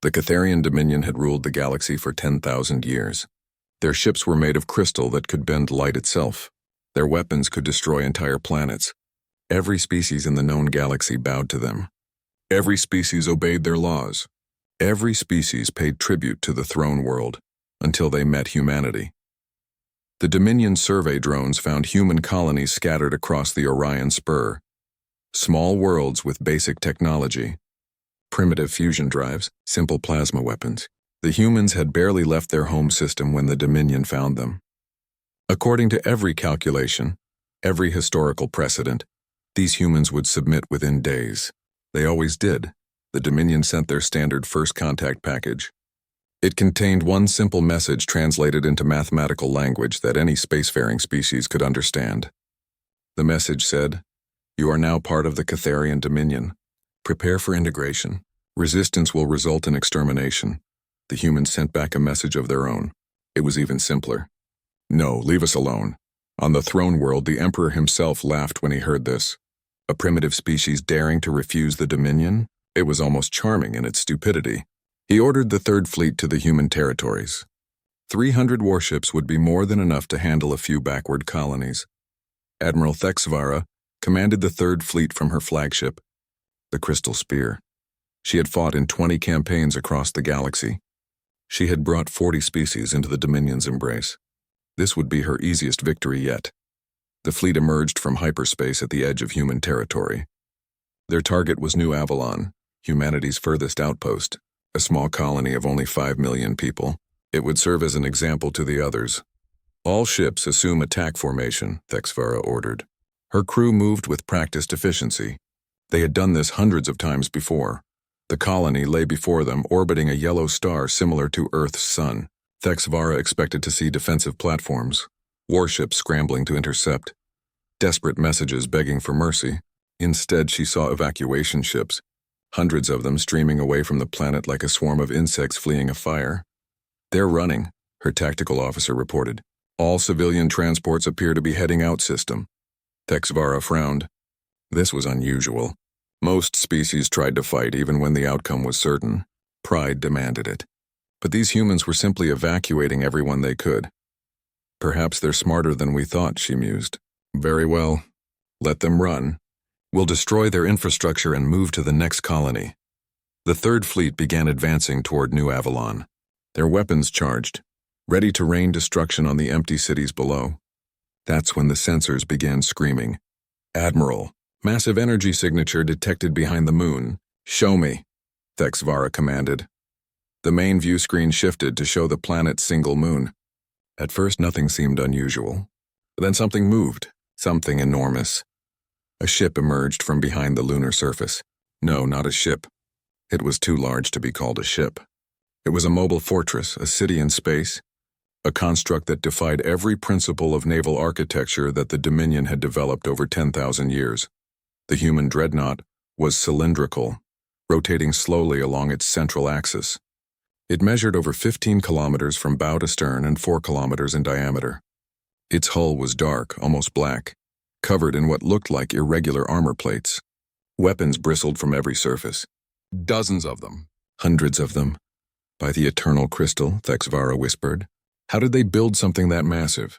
The Catharian Dominion had ruled the galaxy for 10,000 years. Their ships were made of crystal that could bend light itself. Their weapons could destroy entire planets. Every species in the known galaxy bowed to them. Every species obeyed their laws. Every species paid tribute to the throne world until they met humanity. The Dominion survey drones found human colonies scattered across the Orion Spur. Small worlds with basic technology. Primitive fusion drives, simple plasma weapons. The humans had barely left their home system when the Dominion found them. According to every calculation, every historical precedent, these humans would submit within days. They always did. The Dominion sent their standard first contact package. It contained one simple message translated into mathematical language that any spacefaring species could understand. The message said, "You are now part of the Catharian Dominion. Prepare for integration. Resistance will result in extermination." The humans sent back a message of their own. It was even simpler. "No, leave us alone." On the throne world, the Emperor himself laughed when he heard this. A primitive species daring to refuse the Dominion? It was almost charming in its stupidity. He ordered the Third Fleet to the human territories. 300 warships would be more than enough to handle a few backward colonies. Admiral Thexvara commanded the Third Fleet from her flagship, the Crystal Spear. She had fought in 20 campaigns across the galaxy. She had brought 40 species into the Dominion's embrace. This would be her easiest victory yet. The fleet emerged from hyperspace at the edge of human territory. Their target was New Avalon, humanity's furthest outpost, a small colony of only 5 million people. It would serve as an example to the others. "All ships assume attack formation," Thexvara ordered. Her crew moved with practiced efficiency. They had done this hundreds of times before. The colony lay before them, orbiting a yellow star similar to Earth's sun. Thexvara expected to see defensive platforms, warships scrambling to intercept, desperate messages begging for mercy. Instead, she saw evacuation ships, hundreds of them streaming away from the planet like a swarm of insects fleeing a fire. "They're running," her tactical officer reported. "All civilian transports appear to be heading out system." Thexvara frowned. This was unusual. Most species tried to fight even when the outcome was certain. Pride demanded it. But these humans were simply evacuating everyone they could. "Perhaps they're smarter than we thought," she mused. "Very well. Let them run. We'll destroy their infrastructure and move to the next colony." The Third Fleet began advancing toward New Avalon, their weapons charged, ready to rain destruction on the empty cities below. That's when the sensors began screaming. "Admiral, massive energy signature detected behind the moon. Show me," Thexvara commanded. The main view screen shifted to show the planet's single moon. At first, nothing seemed unusual. Then something moved, something enormous. A ship emerged from behind the lunar surface. No, not a ship. It was too large to be called a ship. It was a mobile fortress, a city in space, a construct that defied every principle of naval architecture that the Dominion had developed over 10,000 years. The human Dreadnought was cylindrical, rotating slowly along its central axis. It measured over 15 kilometers from bow to stern and 4 kilometers in diameter. Its hull was dark, almost black, covered in what looked like irregular armor plates. Weapons bristled from every surface. Dozens of them. Hundreds of them. "By the eternal crystal," Thexvara whispered. "How did they build something that massive?"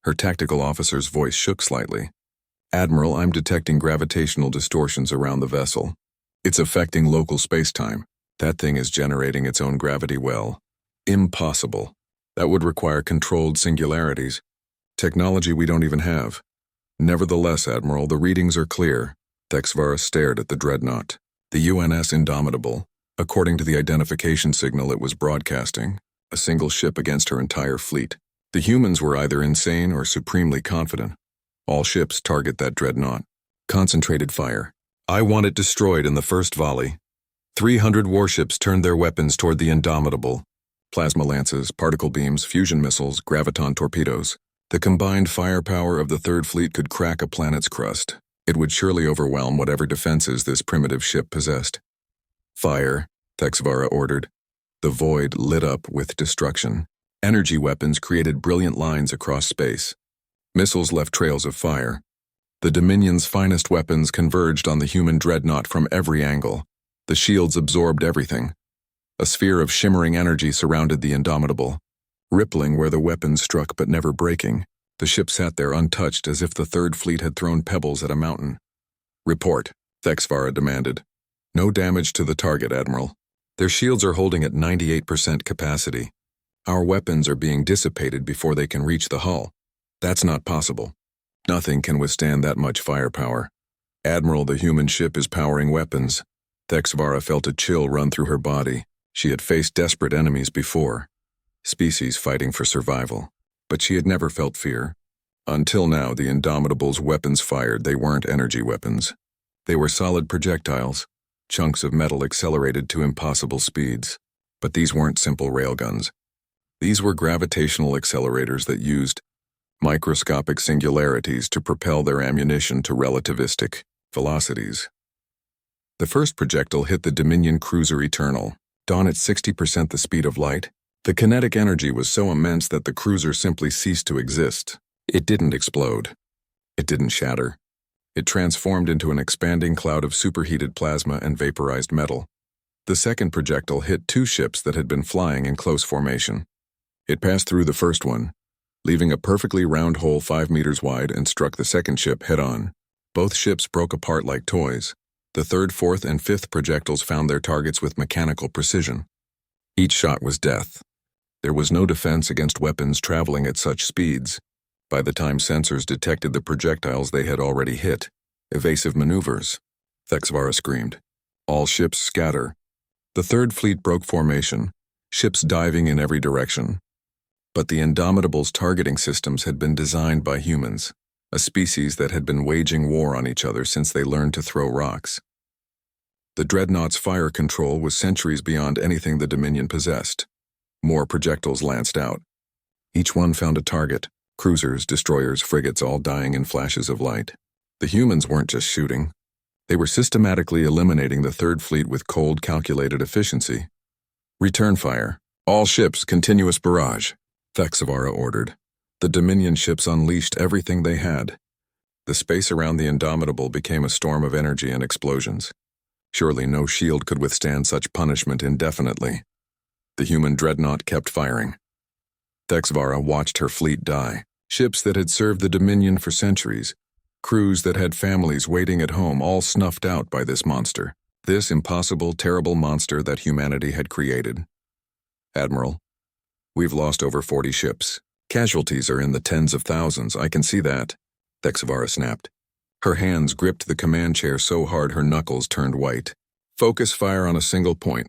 Her tactical officer's voice shook slightly. "Admiral, I'm detecting gravitational distortions around the vessel. It's affecting local space-time. That thing is generating its own gravity well. Impossible. That would require controlled singularities. Technology we don't even have." "Nevertheless, Admiral, the readings are clear." Thexvara stared at the Dreadnought. The UNS Indomitable, according to the identification signal it was broadcasting, a single ship against her entire fleet. The humans were either insane or supremely confident. "All ships target that Dreadnought. Concentrated fire. I want it destroyed in the first volley." 300 warships turned their weapons toward the Indomitable. Plasma lances, particle beams, fusion missiles, graviton torpedoes. The combined firepower of the Third Fleet could crack a planet's crust. It would surely overwhelm whatever defenses this primitive ship possessed. "Fire," Thexvara ordered. The void lit up with destruction. Energy weapons created brilliant lines across space. Missiles left trails of fire. The Dominion's finest weapons converged on the human Dreadnought from every angle. The shields absorbed everything. A sphere of shimmering energy surrounded the Indomitable, rippling where the weapons struck but never breaking. The ship sat there untouched as if the Third Fleet had thrown pebbles at a mountain. "Report," Thexvara demanded. "No damage to the target, Admiral. Their shields are holding at 98% capacity. Our weapons are being dissipated before they can reach the hull. That's not possible. Nothing can withstand that much firepower. Admiral, the human ship is powering weapons." Thexvara felt a chill run through her body. She had faced desperate enemies before, species fighting for survival, but she had never felt fear. Until now, the Indomitable's weapons fired. They weren't energy weapons. They were solid projectiles, chunks of metal accelerated to impossible speeds. But these weren't simple railguns. These were gravitational accelerators that used microscopic singularities to propel their ammunition to relativistic velocities. The first projectile hit the Dominion cruiser Eternal, Dawn at 60% the speed of light. The kinetic energy was so immense that the cruiser simply ceased to exist. It didn't explode. It didn't shatter. It transformed into an expanding cloud of superheated plasma and vaporized metal. The second projectile hit two ships that had been flying in close formation. It passed through the first one, leaving a perfectly round hole 5 meters wide, and struck the second ship head-on. Both ships broke apart like toys. The third, fourth, and fifth projectiles found their targets with mechanical precision. Each shot was death. There was no defense against weapons traveling at such speeds. By the time sensors detected the projectiles, they had already hit. "Evasive maneuvers," Thexvara screamed. "All ships scatter." The Third Fleet broke formation, ships diving in every direction. But the Indomitable's targeting systems had been designed by humans, a species that had been waging war on each other since they learned to throw rocks. The Dreadnought's fire control was centuries beyond anything the Dominion possessed. More projectiles lanced out. Each one found a target. Cruisers, destroyers, frigates, all dying in flashes of light. The humans weren't just shooting. They were systematically eliminating the Third Fleet with cold, calculated efficiency. "Return fire. All ships, continuous barrage," Thexvara ordered. The Dominion ships unleashed everything they had. The space around the Indomitable became a storm of energy and explosions. Surely no shield could withstand such punishment indefinitely. The human Dreadnought kept firing. Thexvara watched her fleet die. Ships that had served the Dominion for centuries, crews that had families waiting at home, all snuffed out by this monster. This impossible, terrible monster that humanity had created. "Admiral, we've lost over 40 ships. Casualties are in the tens of thousands, I can see that," Thexvara snapped. Her hands gripped the command chair so hard her knuckles turned white. "Focus fire on a single point.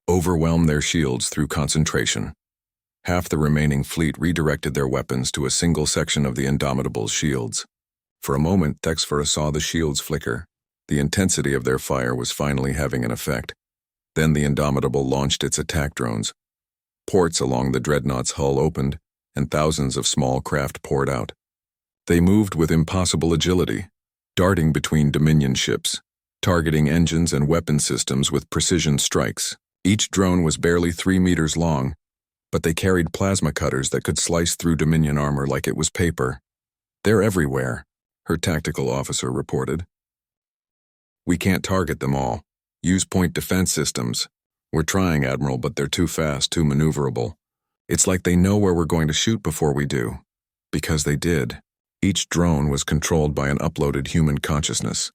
Overwhelm their shields through concentration." Half the remaining fleet redirected their weapons to a single section of the Indomitable's shields. For a moment, Thexvara saw the shields flicker. The intensity of their fire was finally having an effect. Then the Indomitable launched its attack drones. Ports along the Dreadnought's hull opened, and thousands of small craft poured out. They moved with impossible agility, darting between Dominion ships, targeting engines and weapon systems with precision strikes. Each drone was barely 3 meters long, but they carried plasma cutters that could slice through Dominion armor like it was paper. "They're everywhere," her tactical officer reported. "We can't target them all. Use point defense systems." "We're trying, Admiral, but they're too fast, too maneuverable. It's like they know where we're going to shoot before we do." Because they did. Each drone was controlled by an uploaded human consciousness,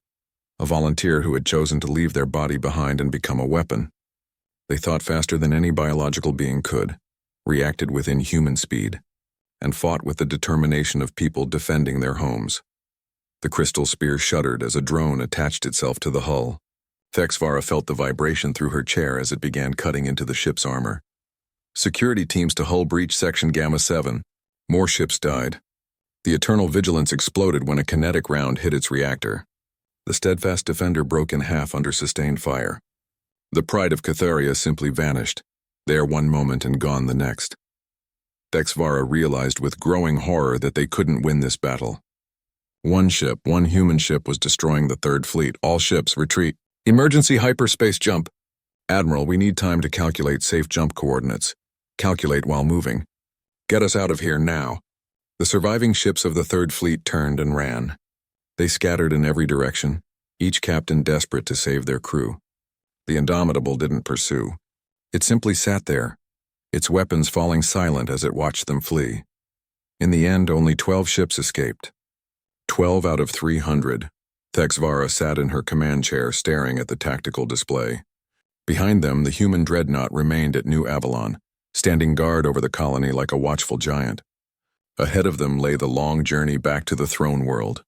a volunteer who had chosen to leave their body behind and become a weapon. They thought faster than any biological being could, reacted with inhuman speed, and fought with the determination of people defending their homes. The crystal spear shuddered as a drone attached itself to the hull. Thexvara felt the vibration through her chair as it began cutting into the ship's armor. "Security teams to hull breach section Gamma 7. More ships died." The Eternal Vigilance exploded when a kinetic round hit its reactor. The steadfast defender broke in half under sustained fire. The pride of Catharia simply vanished, there one moment and gone the next. Thexvara realized with growing horror that they couldn't win this battle. One ship, one human ship, was destroying the Third Fleet. "All ships, retreat. Emergency hyperspace jump." "Admiral, we need time to calculate safe jump coordinates. Calculate while moving. Get us out of here now." The surviving ships of the Third Fleet turned and ran. They scattered in every direction, each captain desperate to save their crew. The Indomitable didn't pursue. It simply sat there, its weapons falling silent as it watched them flee. In the end, only 12 ships escaped. 12 out of 300. Thexvara sat in her command chair staring at the tactical display. Behind them, the human Dreadnought remained at New Avalon, standing guard over the colony like a watchful giant. Ahead of them lay the long journey back to the throne world,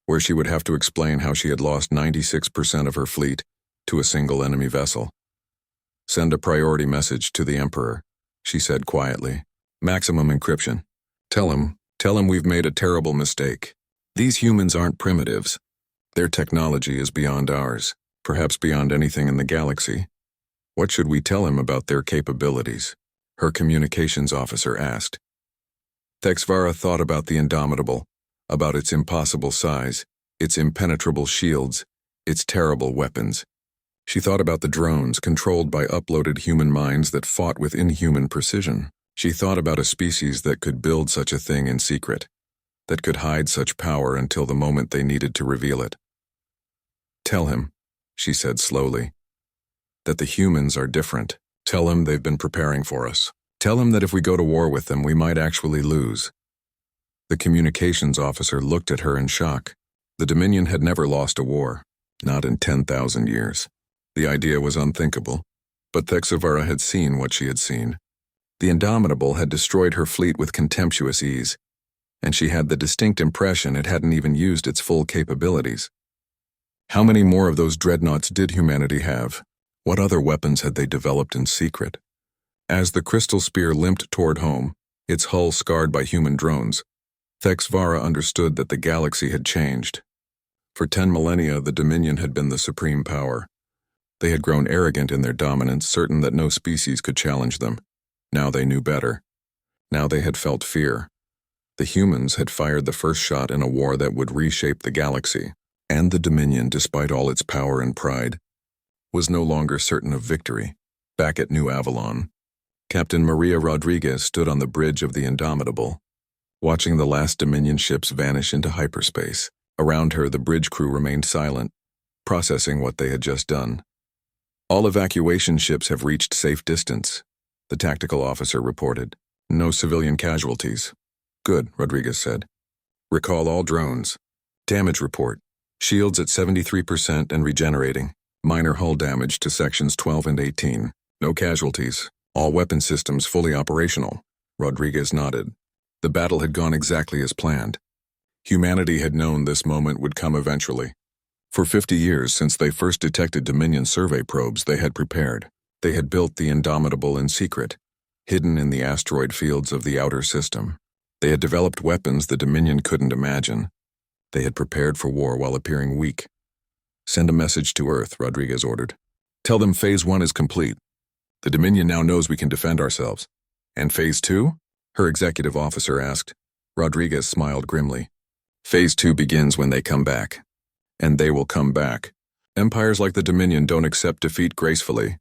where she would have to explain how she had lost 96% of her fleet to a single enemy vessel. "Send a priority message to the Emperor," she said quietly. "Maximum encryption. Tell him we've made a terrible mistake. These humans aren't primitives. Their technology is beyond ours, perhaps beyond anything in the galaxy. What should we tell him about their capabilities?" her communications officer asked. Thexvara thought about the Indomitable, about its impossible size, its impenetrable shields, its terrible weapons. She thought about the drones controlled by uploaded human minds that fought with inhuman precision. She thought about a species that could build such a thing in secret, that could hide such power until the moment they needed to reveal it. "Tell him," she said slowly, "that the humans are different. Tell him they've been preparing for us. Tell him that if we go to war with them, we might actually lose." The communications officer looked at her in shock. The Dominion had never lost a war, not in 10,000 years. The idea was unthinkable, but Thexvara had seen what she had seen. The Indomitable had destroyed her fleet with contemptuous ease, and she had the distinct impression it hadn't even used its full capabilities. How many more of those dreadnoughts did humanity have? What other weapons had they developed in secret? As the crystal spear limped toward home, its hull scarred by human drones, Thexvara understood that the galaxy had changed. For 10 millennia, the Dominion had been the supreme power. They had grown arrogant in their dominance, certain that no species could challenge them. Now they knew better. Now they had felt fear. The humans had fired the first shot in a war that would reshape the galaxy, and the Dominion, despite all its power and pride, was no longer certain of victory. Back at New Avalon, Captain Maria Rodriguez stood on the bridge of the Indomitable, watching the last Dominion ships vanish into hyperspace. Around her, the bridge crew remained silent, processing what they had just done. "All evacuation ships have reached safe distance," the tactical officer reported. "No civilian casualties." "Good," Rodriguez said. "Recall all drones. Damage report. Shields at 73% and regenerating. Minor hull damage to sections 12 and 18. No casualties. All weapon systems fully operational." Rodriguez nodded. The battle had gone exactly as planned. Humanity had known this moment would come eventually. For 50 years since they first detected Dominion survey probes, they had prepared. They had built the Indomitable in secret, hidden in the asteroid fields of the outer system. They had developed weapons the Dominion couldn't imagine. They had prepared for war while appearing weak. "Send a message to Earth," Rodriguez ordered. "Tell them Phase 1 is complete. The Dominion now knows we can defend ourselves." "And Phase 2? her executive officer asked. Rodriguez smiled grimly. "Phase 2 begins when they come back. And they will come back. Empires like the Dominion don't accept defeat gracefully."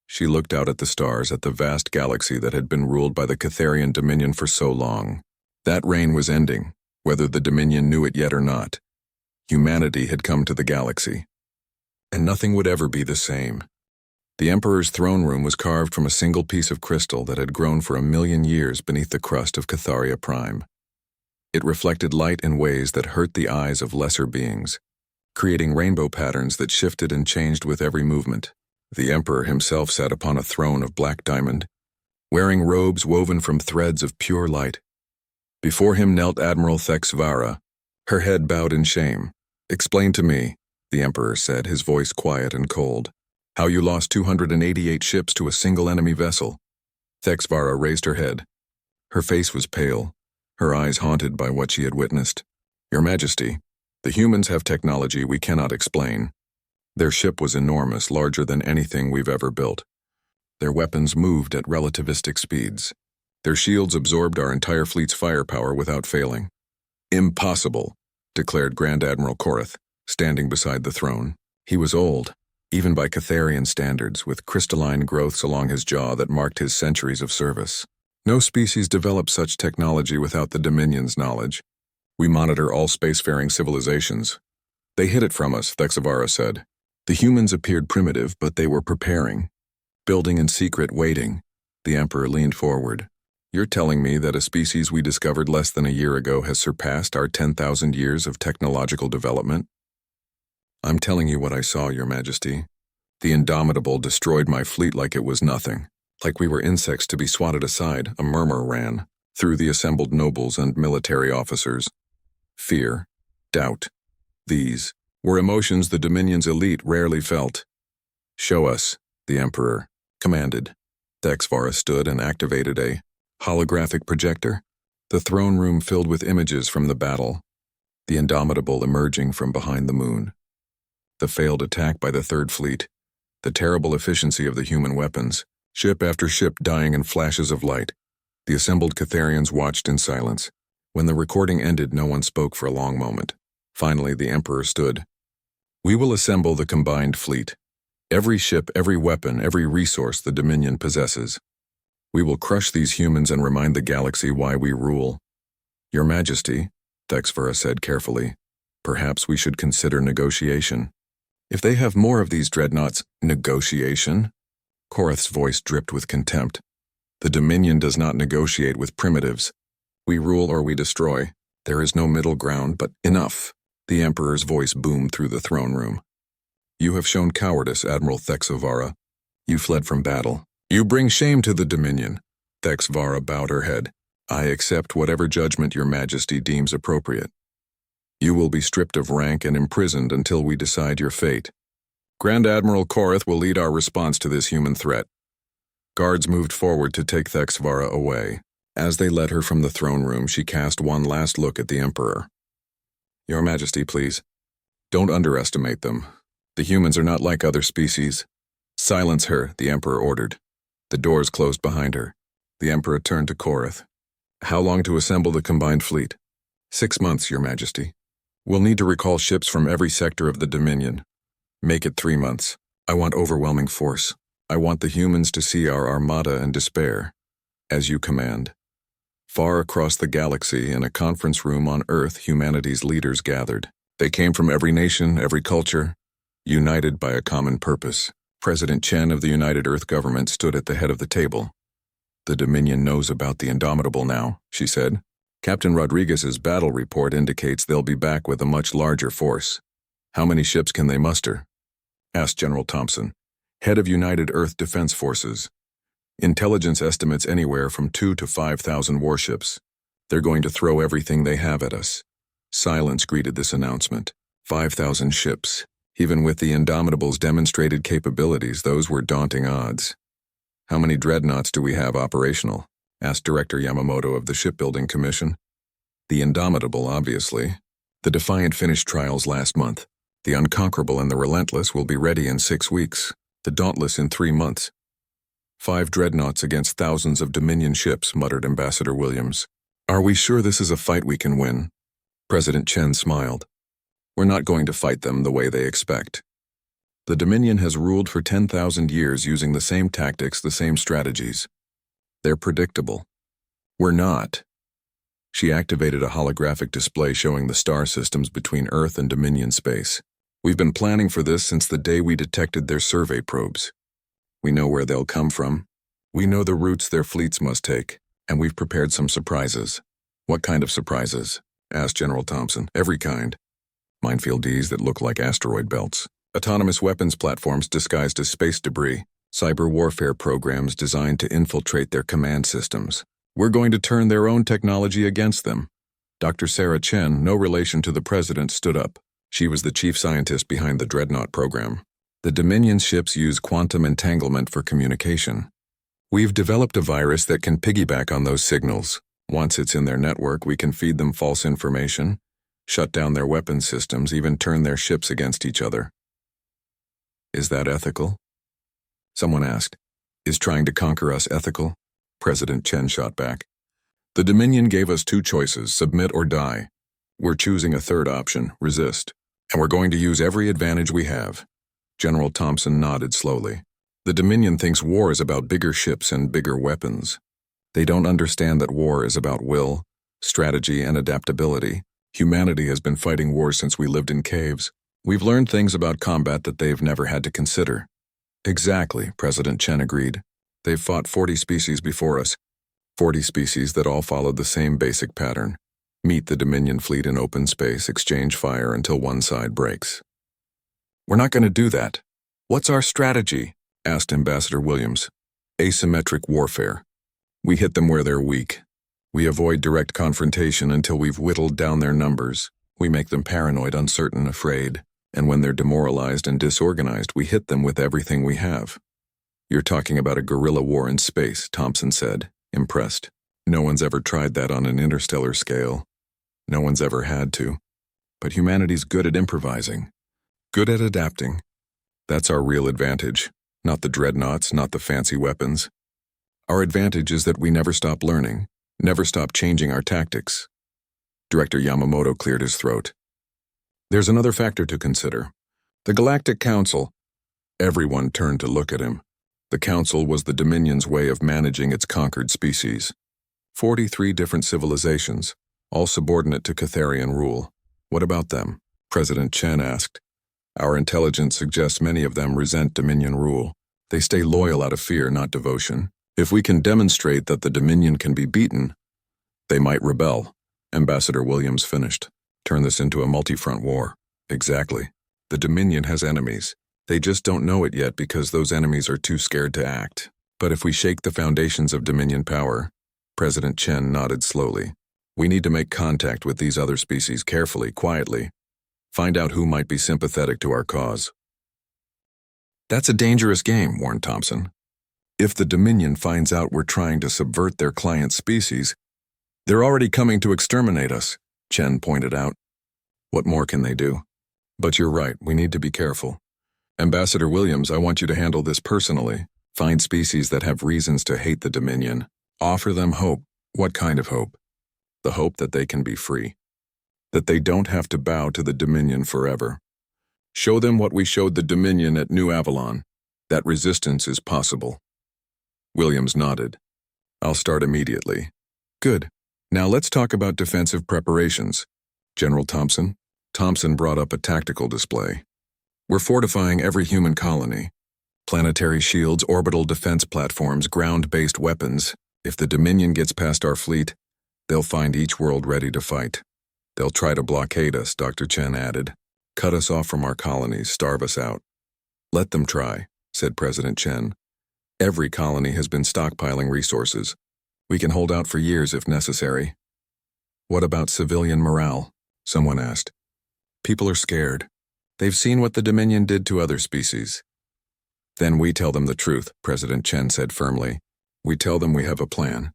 She looked out at the stars, at the vast galaxy that had been ruled by the Catharian Dominion for so long. That reign was ending, whether the Dominion knew it yet or not. Humanity had come to the galaxy. And nothing would ever be the same. The Emperor's throne room was carved from a single piece of crystal that had grown for 1,000,000 years beneath the crust of Catharia Prime. It reflected light in ways that hurt the eyes of lesser beings, creating rainbow patterns that shifted and changed with every movement. The Emperor himself sat upon a throne of black diamond, wearing robes woven from threads of pure light. Before him knelt Admiral Thexvara, her head bowed in shame. "Explain to me," the Emperor said, his voice quiet and cold, "how you lost 288 ships to a single enemy vessel." Thexvara raised her head. Her face was pale, her eyes haunted by what she had witnessed. "Your Majesty, the humans have technology we cannot explain. Their ship was enormous, larger than anything we've ever built. Their weapons moved at relativistic speeds. Their shields absorbed our entire fleet's firepower without failing." "Impossible," declared Grand Admiral Korath, standing beside the throne. He was old, even by Catharian standards, with crystalline growths along his jaw that marked his centuries of service. "No species developed such technology without the Dominion's knowledge. We monitor all spacefaring civilizations. They hid it from us," Thexvara said. "The humans appeared primitive, but they were preparing. Building in secret, waiting. The Emperor leaned forward. You're telling me that a species we discovered less than a year ago has surpassed our 10,000 years of technological development? I'm telling you what I saw, Your Majesty. The Indomitable destroyed my fleet like it was nothing. Like we were insects to be swatted aside, a murmur ran through the assembled nobles and military officers. Fear, doubt. These were emotions the Dominion's elite rarely felt. Show us, the Emperor commanded. Thexvara stood and activated a holographic projector, the throne room filled with images from the battle, the Indomitable emerging from behind the moon, the failed attack by the Third Fleet, the terrible efficiency of the human weapons, ship after ship dying in flashes of light. The assembled Catharians watched in silence. When the recording ended, no one spoke for a long moment. Finally, the Emperor stood. We will assemble the combined fleet. Every ship, every weapon, every resource the Dominion possesses. We will crush these humans and remind the galaxy why we rule. Your Majesty, Thexvara said carefully, perhaps we should consider negotiation. If they have more of these dreadnoughts, negotiation? Korath's voice dripped with contempt. The Dominion does not negotiate with primitives. We rule or we destroy. There is no middle ground, but enough. The Emperor's voice boomed through the throne room. You have shown cowardice, Admiral Thexvara. You fled from battle. You bring shame to the Dominion. Thexvara bowed her head. I accept whatever judgment Your Majesty deems appropriate. You will be stripped of rank and imprisoned until we decide your fate. Grand Admiral Korath will lead our response to this human threat. Guards moved forward to take Thexvara away. As they led her from the throne room, she cast one last look at the Emperor. Your Majesty, please. Don't underestimate them. The humans are not like other species. Silence her, the Emperor ordered. The doors closed behind her. The Emperor turned to Korath. How long to assemble the combined fleet? 6 months, Your Majesty. We'll need to recall ships from every sector of the Dominion. Make it 3 months. I want overwhelming force. I want the humans to see our armada and despair. As you command. Far across the galaxy, in a conference room on Earth, humanity's leaders gathered. They came from every nation, every culture, united by a common purpose. President Chen of the United Earth Government stood at the head of the table. The Dominion knows about the Indomitable now, she said. Captain Rodriguez's battle report indicates they'll be back with a much larger force. How many ships can they muster? Asked General Thompson, head of United Earth Defense Forces. Intelligence estimates anywhere from 2,000 to 5,000 warships. They're going to throw everything they have at us. Silence greeted this announcement. 5,000 ships. Even with the Indomitable's demonstrated capabilities, those were daunting odds. How many dreadnoughts do we have operational? Asked Director Yamamoto of the Shipbuilding Commission. The Indomitable, obviously. The Defiant finished trials last month. The Unconquerable and the Relentless will be ready in 6 weeks. The Dauntless in 3 months. 5 dreadnoughts against thousands of Dominion ships, muttered Ambassador Williams. Are we sure this is a fight we can win? President Chen smiled. We're not going to fight them the way they expect. The Dominion has ruled for 10,000 years using the same tactics, the same strategies. They're predictable. We're not. She activated a holographic display showing the star systems between Earth and Dominion space. We've been planning for this since the day we detected their survey probes. We know where they'll come from. We know the routes their fleets must take, and we've prepared some surprises. What kind of surprises? Asked General Thompson. Every kind. Minefield Ds that look like asteroid belts. Autonomous weapons platforms disguised as space debris. Cyber warfare programs designed to infiltrate their command systems. We're going to turn their own technology against them. Dr. Sarah Chen, no relation to the president, stood up. She was the chief scientist behind the Dreadnought program. The Dominion ships use quantum entanglement for communication. We've developed a virus that can piggyback on those signals. Once it's in their network, we can feed them false information, shut down their weapons systems, even turn their ships against each other. Is that ethical? Someone asked. Is trying to conquer us ethical? President Chen shot back. The Dominion gave us 2 choices, submit or die. We're choosing a third option, resist. And we're going to use every advantage we have. General Thompson nodded slowly. The Dominion thinks war is about bigger ships and bigger weapons. They don't understand that war is about will, strategy, and adaptability. Humanity has been fighting wars since we lived in caves. We've learned things about combat that they've never had to consider. Exactly, President Chen agreed. They've fought 40 species before us. 40 species that all followed the same basic pattern. Meet the Dominion fleet in open space, exchange fire until one side breaks. We're not going to do that. What's our strategy? Asked Ambassador Williams. Asymmetric warfare. We hit them where they're weak. We avoid direct confrontation until we've whittled down their numbers. We make them paranoid, uncertain, afraid. And when they're demoralized and disorganized, we hit them with everything we have. You're talking about a guerrilla war in space, Thompson said, impressed. No one's ever tried that on an interstellar scale. No one's ever had to. But humanity's good at improvising. Good at adapting. That's our real advantage. Not the dreadnoughts, not the fancy weapons. Our advantage is that we never stop learning, never stop changing our tactics. Director Yamamoto cleared his throat. There's another factor to consider. The Galactic Council. Everyone turned to look at him. The Council was the Dominion's way of managing its conquered species. 43 different civilizations, all subordinate to Catharian rule. What about them? President Chen asked. Our intelligence suggests many of them resent Dominion rule. They stay loyal out of fear, not devotion. If we can demonstrate that the Dominion can be beaten, they might rebel. Ambassador Williams finished. Turn this into a multi-front war. Exactly. The Dominion has enemies. They just don't know it yet because those enemies are too scared to act. But if we shake the foundations of Dominion power, President Chen nodded slowly. We need to make contact with these other species carefully, quietly. Find out who might be sympathetic to our cause. That's a dangerous game, warned Thompson. If the Dominion finds out we're trying to subvert their client species, they're already coming to exterminate us, Chen pointed out. What more can they do? But you're right, we need to be careful. Ambassador Williams, I want you to handle this personally. Find species that have reasons to hate the Dominion. Offer them hope. What kind of hope? The hope that they can be free. That they don't have to bow to the Dominion forever. Show them what we showed the Dominion at New Avalon. That resistance is possible. Williams nodded. I'll start immediately. Good. Now let's talk about defensive preparations. General Thompson? Thompson brought up a tactical display. We're fortifying every human colony. Planetary shields, orbital defense platforms, ground-based weapons. If the Dominion gets past our fleet, they'll find each world ready to fight. They'll try to blockade us, Dr. Chen added. Cut us off from our colonies, starve us out. Let them try, said President Chen. Every colony has been stockpiling resources. We can hold out for years if necessary. What about civilian morale? Someone asked. People are scared. They've seen what the Dominion did to other species. Then we tell them the truth, President Chen said firmly. We tell them we have a plan.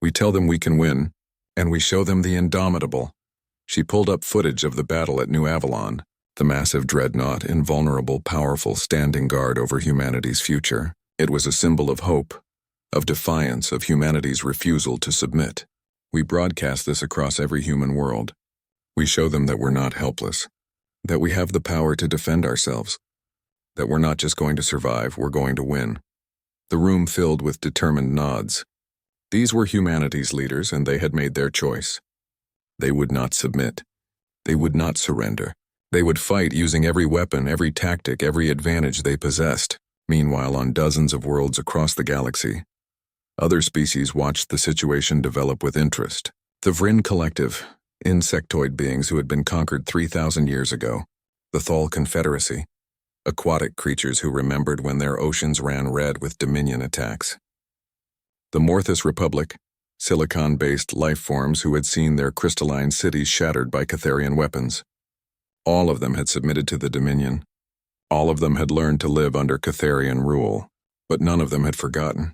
We tell them we can win, and we show them the indomitable. She pulled up footage of the battle at New Avalon, the massive dreadnought, invulnerable, powerful, standing guard over humanity's future. It was a symbol of hope, of defiance, of humanity's refusal to submit. We broadcast this across every human world. We show them that we're not helpless, that we have the power to defend ourselves, that we're not just going to survive, we're going to win. The room filled with determined nods. These were humanity's leaders, and they had made their choice. They would not submit. They would not surrender. They would fight using every weapon, every tactic, every advantage they possessed. Meanwhile, on dozens of worlds across the galaxy, other species watched the situation develop with interest. The Vrin Collective, insectoid beings who had been conquered 3,000 years ago. The Thal Confederacy, aquatic creatures who remembered when their oceans ran red with Dominion attacks. The Morthus Republic, silicon-based life forms who had seen their crystalline cities shattered by Catharian weapons. All of them had submitted to the Dominion. All of them had learned to live under Catharian rule, but none of them had forgotten.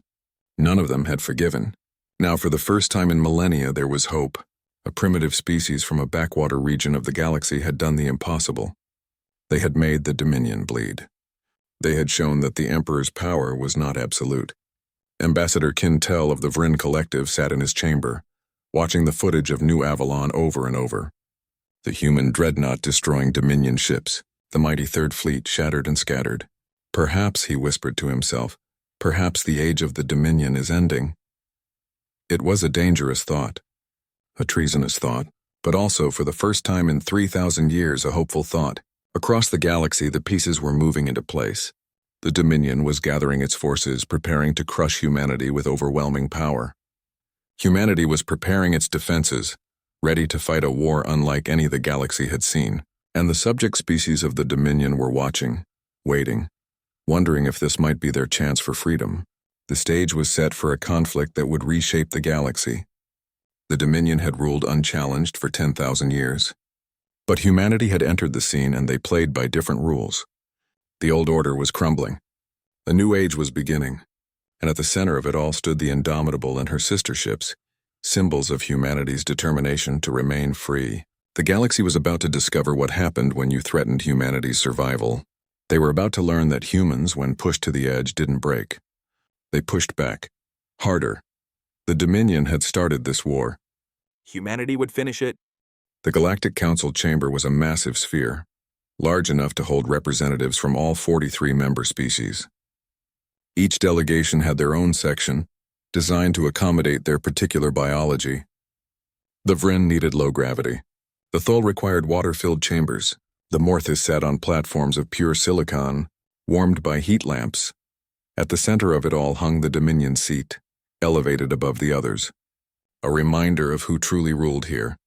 None of them had forgiven. Now, for the first time in millennia, there was hope. A primitive species from a backwater region of the galaxy had done the impossible. They had made the Dominion bleed. They had shown that the Emperor's power was not absolute. Ambassador Quintel of the Vrin Collective sat in his chamber, watching the footage of New Avalon over and over. The human dreadnought destroying Dominion ships, the mighty Third Fleet shattered and scattered. Perhaps, he whispered to himself, perhaps the age of the Dominion is ending. It was a dangerous thought. A treasonous thought, but also, for the first time in 3,000 years, a hopeful thought. Across the galaxy, the pieces were moving into place. The Dominion was gathering its forces, preparing to crush humanity with overwhelming power. Humanity was preparing its defenses, ready to fight a war unlike any the galaxy had seen, and the subject species of the Dominion were watching, waiting, wondering if this might be their chance for freedom. The stage was set for a conflict that would reshape the galaxy. The Dominion had ruled unchallenged for 10,000 years. But humanity had entered the scene and they played by different rules. The old order was crumbling. A new age was beginning, and at the center of it all stood the Indomitable and her sister ships, symbols of humanity's determination to remain free. The galaxy was about to discover what happened when you threatened humanity's survival. They were about to learn that humans, when pushed to the edge, didn't break. They pushed back, harder. The Dominion had started this war. Humanity would finish it. The Galactic Council chamber was a massive sphere, large enough to hold representatives from all 43 member species. Each delegation had their own section, designed to accommodate their particular biology. The Vryn needed low gravity. The Thul required water-filled chambers. The Morthis sat on platforms of pure silicon, warmed by heat lamps. At the center of it all hung the Dominion seat, elevated above the others. A reminder of who truly ruled here.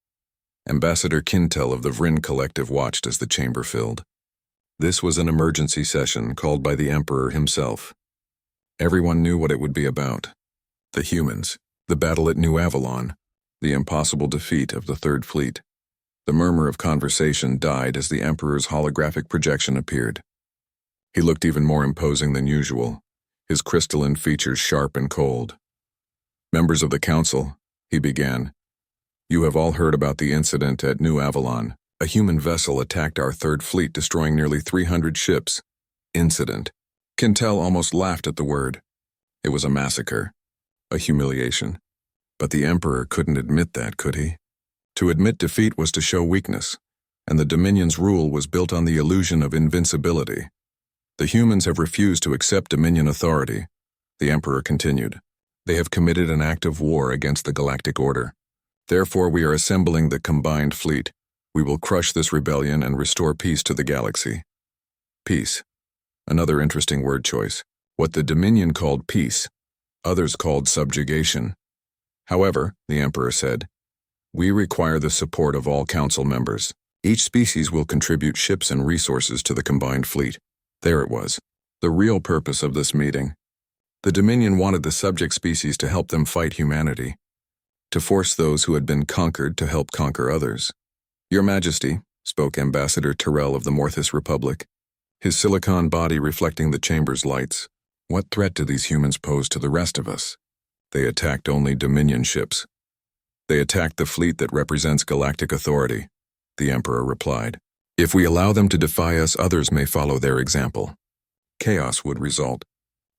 Ambassador Kintel of the Vryn Collective watched as the chamber filled. This was an emergency session called by the Emperor himself. Everyone knew what it would be about. The humans, the battle at New Avalon, the impossible defeat of the Third Fleet. The murmur of conversation died as the Emperor's holographic projection appeared. He looked even more imposing than usual, his crystalline features sharp and cold. Members of the Council, he began. You have all heard about the incident at New Avalon. A human vessel attacked our Third Fleet, destroying nearly 300 ships. Incident. Kintel almost laughed at the word. It was a massacre, a humiliation. But the Emperor couldn't admit that, could he? To admit defeat was to show weakness, and the Dominion's rule was built on the illusion of invincibility. The humans have refused to accept Dominion authority. The Emperor continued. They have committed an act of war against the Galactic Order. Therefore, we are assembling the combined fleet. We will crush this rebellion and restore peace to the galaxy. Peace. Another interesting word choice. What the Dominion called peace, others called subjugation. However, the Emperor said, we require the support of all council members. Each species will contribute ships and resources to the combined fleet. There it was. The real purpose of this meeting. The Dominion wanted the subject species to help them fight humanity, to force those who had been conquered to help conquer others. Your Majesty, spoke Ambassador Terrell of the Morthis Republic, his silicon body reflecting the chamber's lights. What threat do these humans pose to the rest of us? They attacked only Dominion ships. They attacked the fleet that represents galactic authority, the Emperor replied. If we allow them to defy us, others may follow their example. Chaos would result.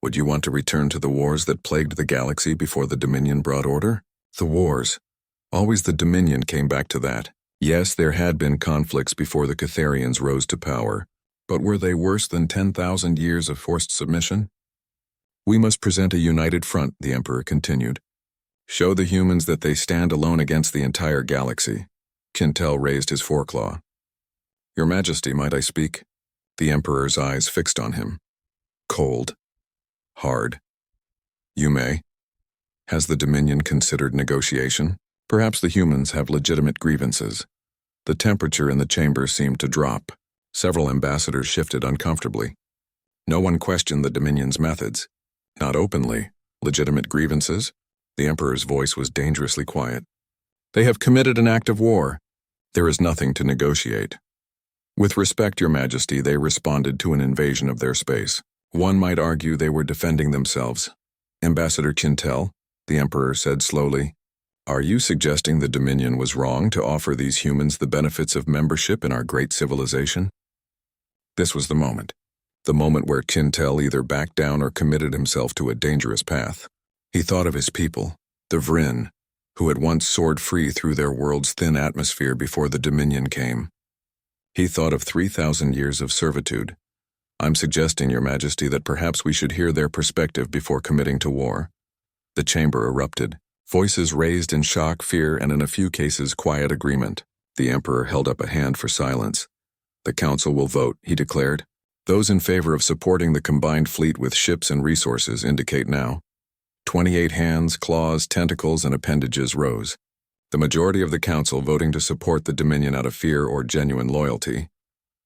Would you want to return to the wars that plagued the galaxy before the Dominion brought order? The wars. Always the Dominion came back to that. Yes, there had been conflicts before the Catharians rose to power, but were they worse than 10,000 years of forced submission? We must present a united front, the Emperor continued. Show the humans that they stand alone against the entire galaxy. Kintel raised his foreclaw. Your Majesty, might I speak? The Emperor's eyes fixed on him. Cold. Hard. You may. Has the Dominion considered negotiation? Perhaps the humans have legitimate grievances. The temperature in the chamber seemed to drop. Several ambassadors shifted uncomfortably. No one questioned the Dominion's methods. Not openly. Legitimate grievances? The Emperor's voice was dangerously quiet. They have committed an act of war. There is nothing to negotiate. With respect, Your Majesty, they responded to an invasion of their space. One might argue they were defending themselves. Ambassador Kintel, the Emperor said slowly, are you suggesting the Dominion was wrong to offer these humans the benefits of membership in our great civilization? This was the moment where Kintel either backed down or committed himself to a dangerous path. He thought of his people, the Vryn, who had once soared free through their world's thin atmosphere before the Dominion came. He thought of 3,000 years of servitude. I'm suggesting, Your Majesty, that perhaps we should hear their perspective before committing to war. The chamber erupted, voices raised in shock, fear, and in a few cases quiet agreement. The Emperor held up a hand for silence. The council will vote, he declared. Those in favor of supporting the combined fleet with ships and resources indicate now. 28 hands, claws, tentacles, and appendages rose. The majority of the council voting to support the Dominion out of fear or genuine loyalty.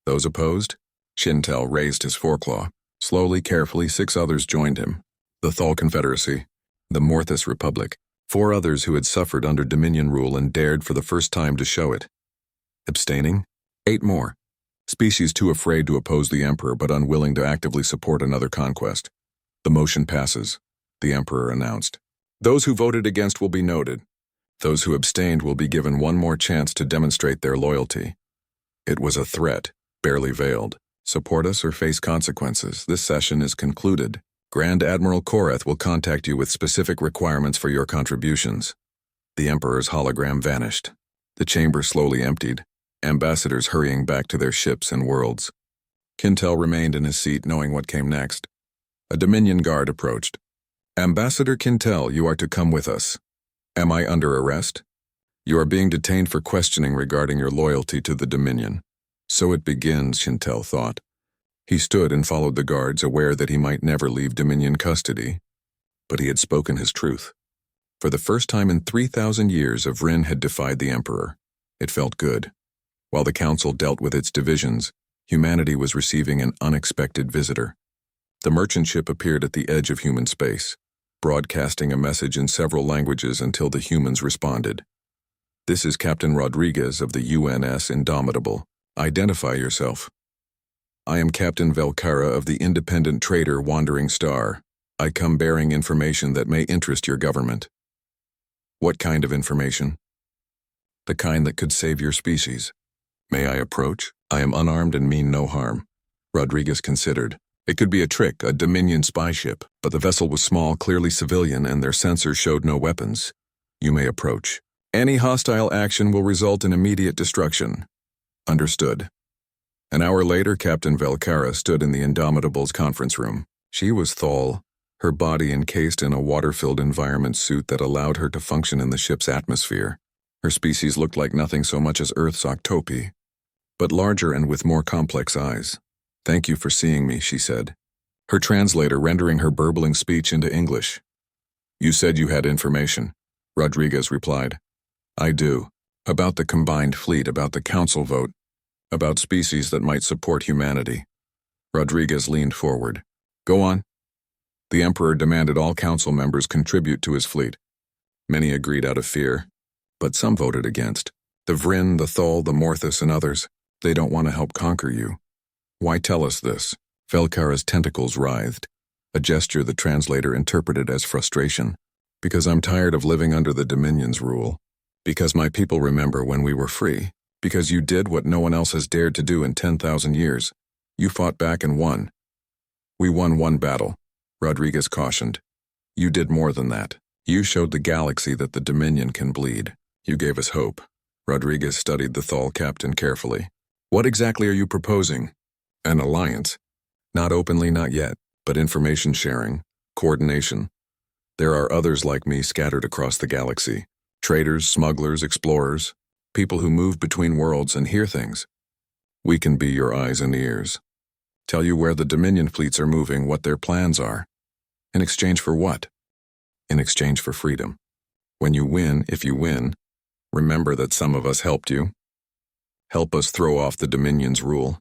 Those opposed? Shintel raised his foreclaw. Slowly, carefully, 6 others joined him. The Thal Confederacy, the Morthus Republic, 4 others who had suffered under Dominion rule and dared for the first time to show it. Abstaining? 8 more. Species too afraid to oppose the Emperor but unwilling to actively support another conquest. The motion passes, the Emperor announced. Those who voted against will be noted. Those who abstained will be given one more chance to demonstrate their loyalty. It was a threat, barely veiled. Support us or face consequences. This session is concluded. Grand Admiral Koreth will contact you with specific requirements for your contributions. The Emperor's hologram vanished. The chamber slowly emptied, ambassadors hurrying back to their ships and worlds. Kintel remained in his seat knowing what came next. A Dominion guard approached. Ambassador Kintel, you are to come with us. Am I under arrest? You are being detained for questioning regarding your loyalty to the Dominion. So it begins, Kintel thought. He stood and followed the guards, aware that he might never leave Dominion custody. But he had spoken his truth. For the first time in 3,000 years, Vryn had defied the Emperor. It felt good. While the Council dealt with its divisions, humanity was receiving an unexpected visitor. The merchant ship appeared at the edge of human space, broadcasting a message in several languages until the humans responded. This is Captain Rodriguez of the UNS Indomitable. Identify yourself. I am Captain Velcara of the independent trader Wandering Star. I come bearing information that may interest your government. What kind of information? The kind that could save your species. May I approach? I am unarmed and mean no harm. Rodriguez considered. It could be a trick, a Dominion spy ship, but the vessel was small, clearly civilian, and their sensors showed no weapons. You may approach. Any hostile action will result in immediate destruction. Understood. An hour later, Captain Velcara stood in the Indomitable's conference room. She was Thal, her body encased in a water-filled environment suit that allowed her to function in the ship's atmosphere. Her species looked like nothing so much as Earth's Octopi, but larger and with more complex eyes. Thank you for seeing me, she said, her translator rendering her burbling speech into English. You said you had information, Rodriguez replied. I do. About the combined fleet, about the council vote, about species that might support humanity. Rodriguez leaned forward. Go on. The Emperor demanded all council members contribute to his fleet. Many agreed out of fear, but some voted against. The Vryn, the Thal, the Morthus, and others. They don't want to help conquer you. Why tell us this? Velcara's tentacles writhed, a gesture the translator interpreted as frustration. Because I'm tired of living under the Dominion's rule. Because my people remember when we were free. Because you did what no one else has dared to do in 10,000 years. You fought back and won. We won one battle, Rodriguez cautioned. You did more than that. You showed the galaxy that the Dominion can bleed. You gave us hope. Rodriguez studied the Thal captain carefully. What exactly are you proposing? An alliance. Not openly, not yet, but information sharing, coordination. There are others like me scattered across the galaxy. Traders, smugglers, explorers, people who move between worlds and hear things. We can be your eyes and ears. Tell you where the Dominion fleets are moving, what their plans are. In exchange for what? In exchange for freedom. When you win, if you win, remember that some of us helped you. Help us throw off the Dominion's rule.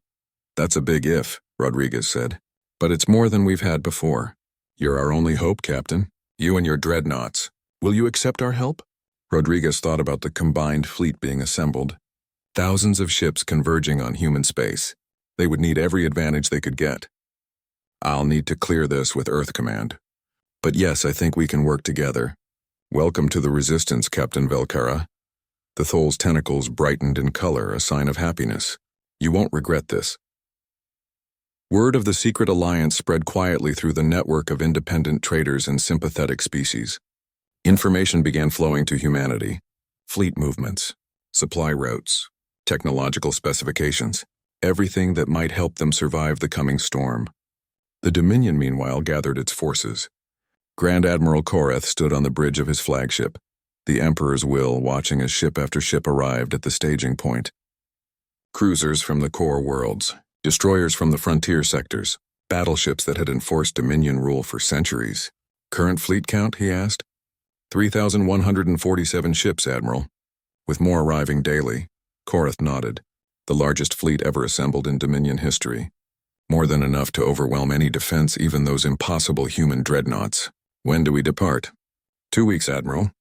That's a big if, Rodriguez said. But it's more than we've had before. You're our only hope, Captain. You and your dreadnoughts. Will you accept our help? Rodriguez thought about the combined fleet being assembled. Thousands of ships converging on human space. They would need every advantage they could get. I'll need to clear this with Earth Command. But yes, I think we can work together. Welcome to the Resistance, Captain Velcara. The Thol's tentacles brightened in color, a sign of happiness. You won't regret this. Word of the secret alliance spread quietly through the network of independent traders and sympathetic species. Information began flowing to humanity. Fleet movements, supply routes, technological specifications, everything that might help them survive the coming storm. The Dominion, meanwhile, gathered its forces. Grand Admiral Koreth stood on the bridge of his flagship, the Emperor's will, watching as ship after ship arrived at the staging point. Cruisers from the core worlds, Destroyers from the frontier sectors, battleships that had enforced Dominion rule for centuries. Current fleet count, he asked. 3,147 ships, Admiral. With more arriving daily. Korath nodded. The largest fleet ever assembled in Dominion history. More than enough to overwhelm any defense, even those impossible human dreadnoughts. When do we depart? 2 weeks, Admiral.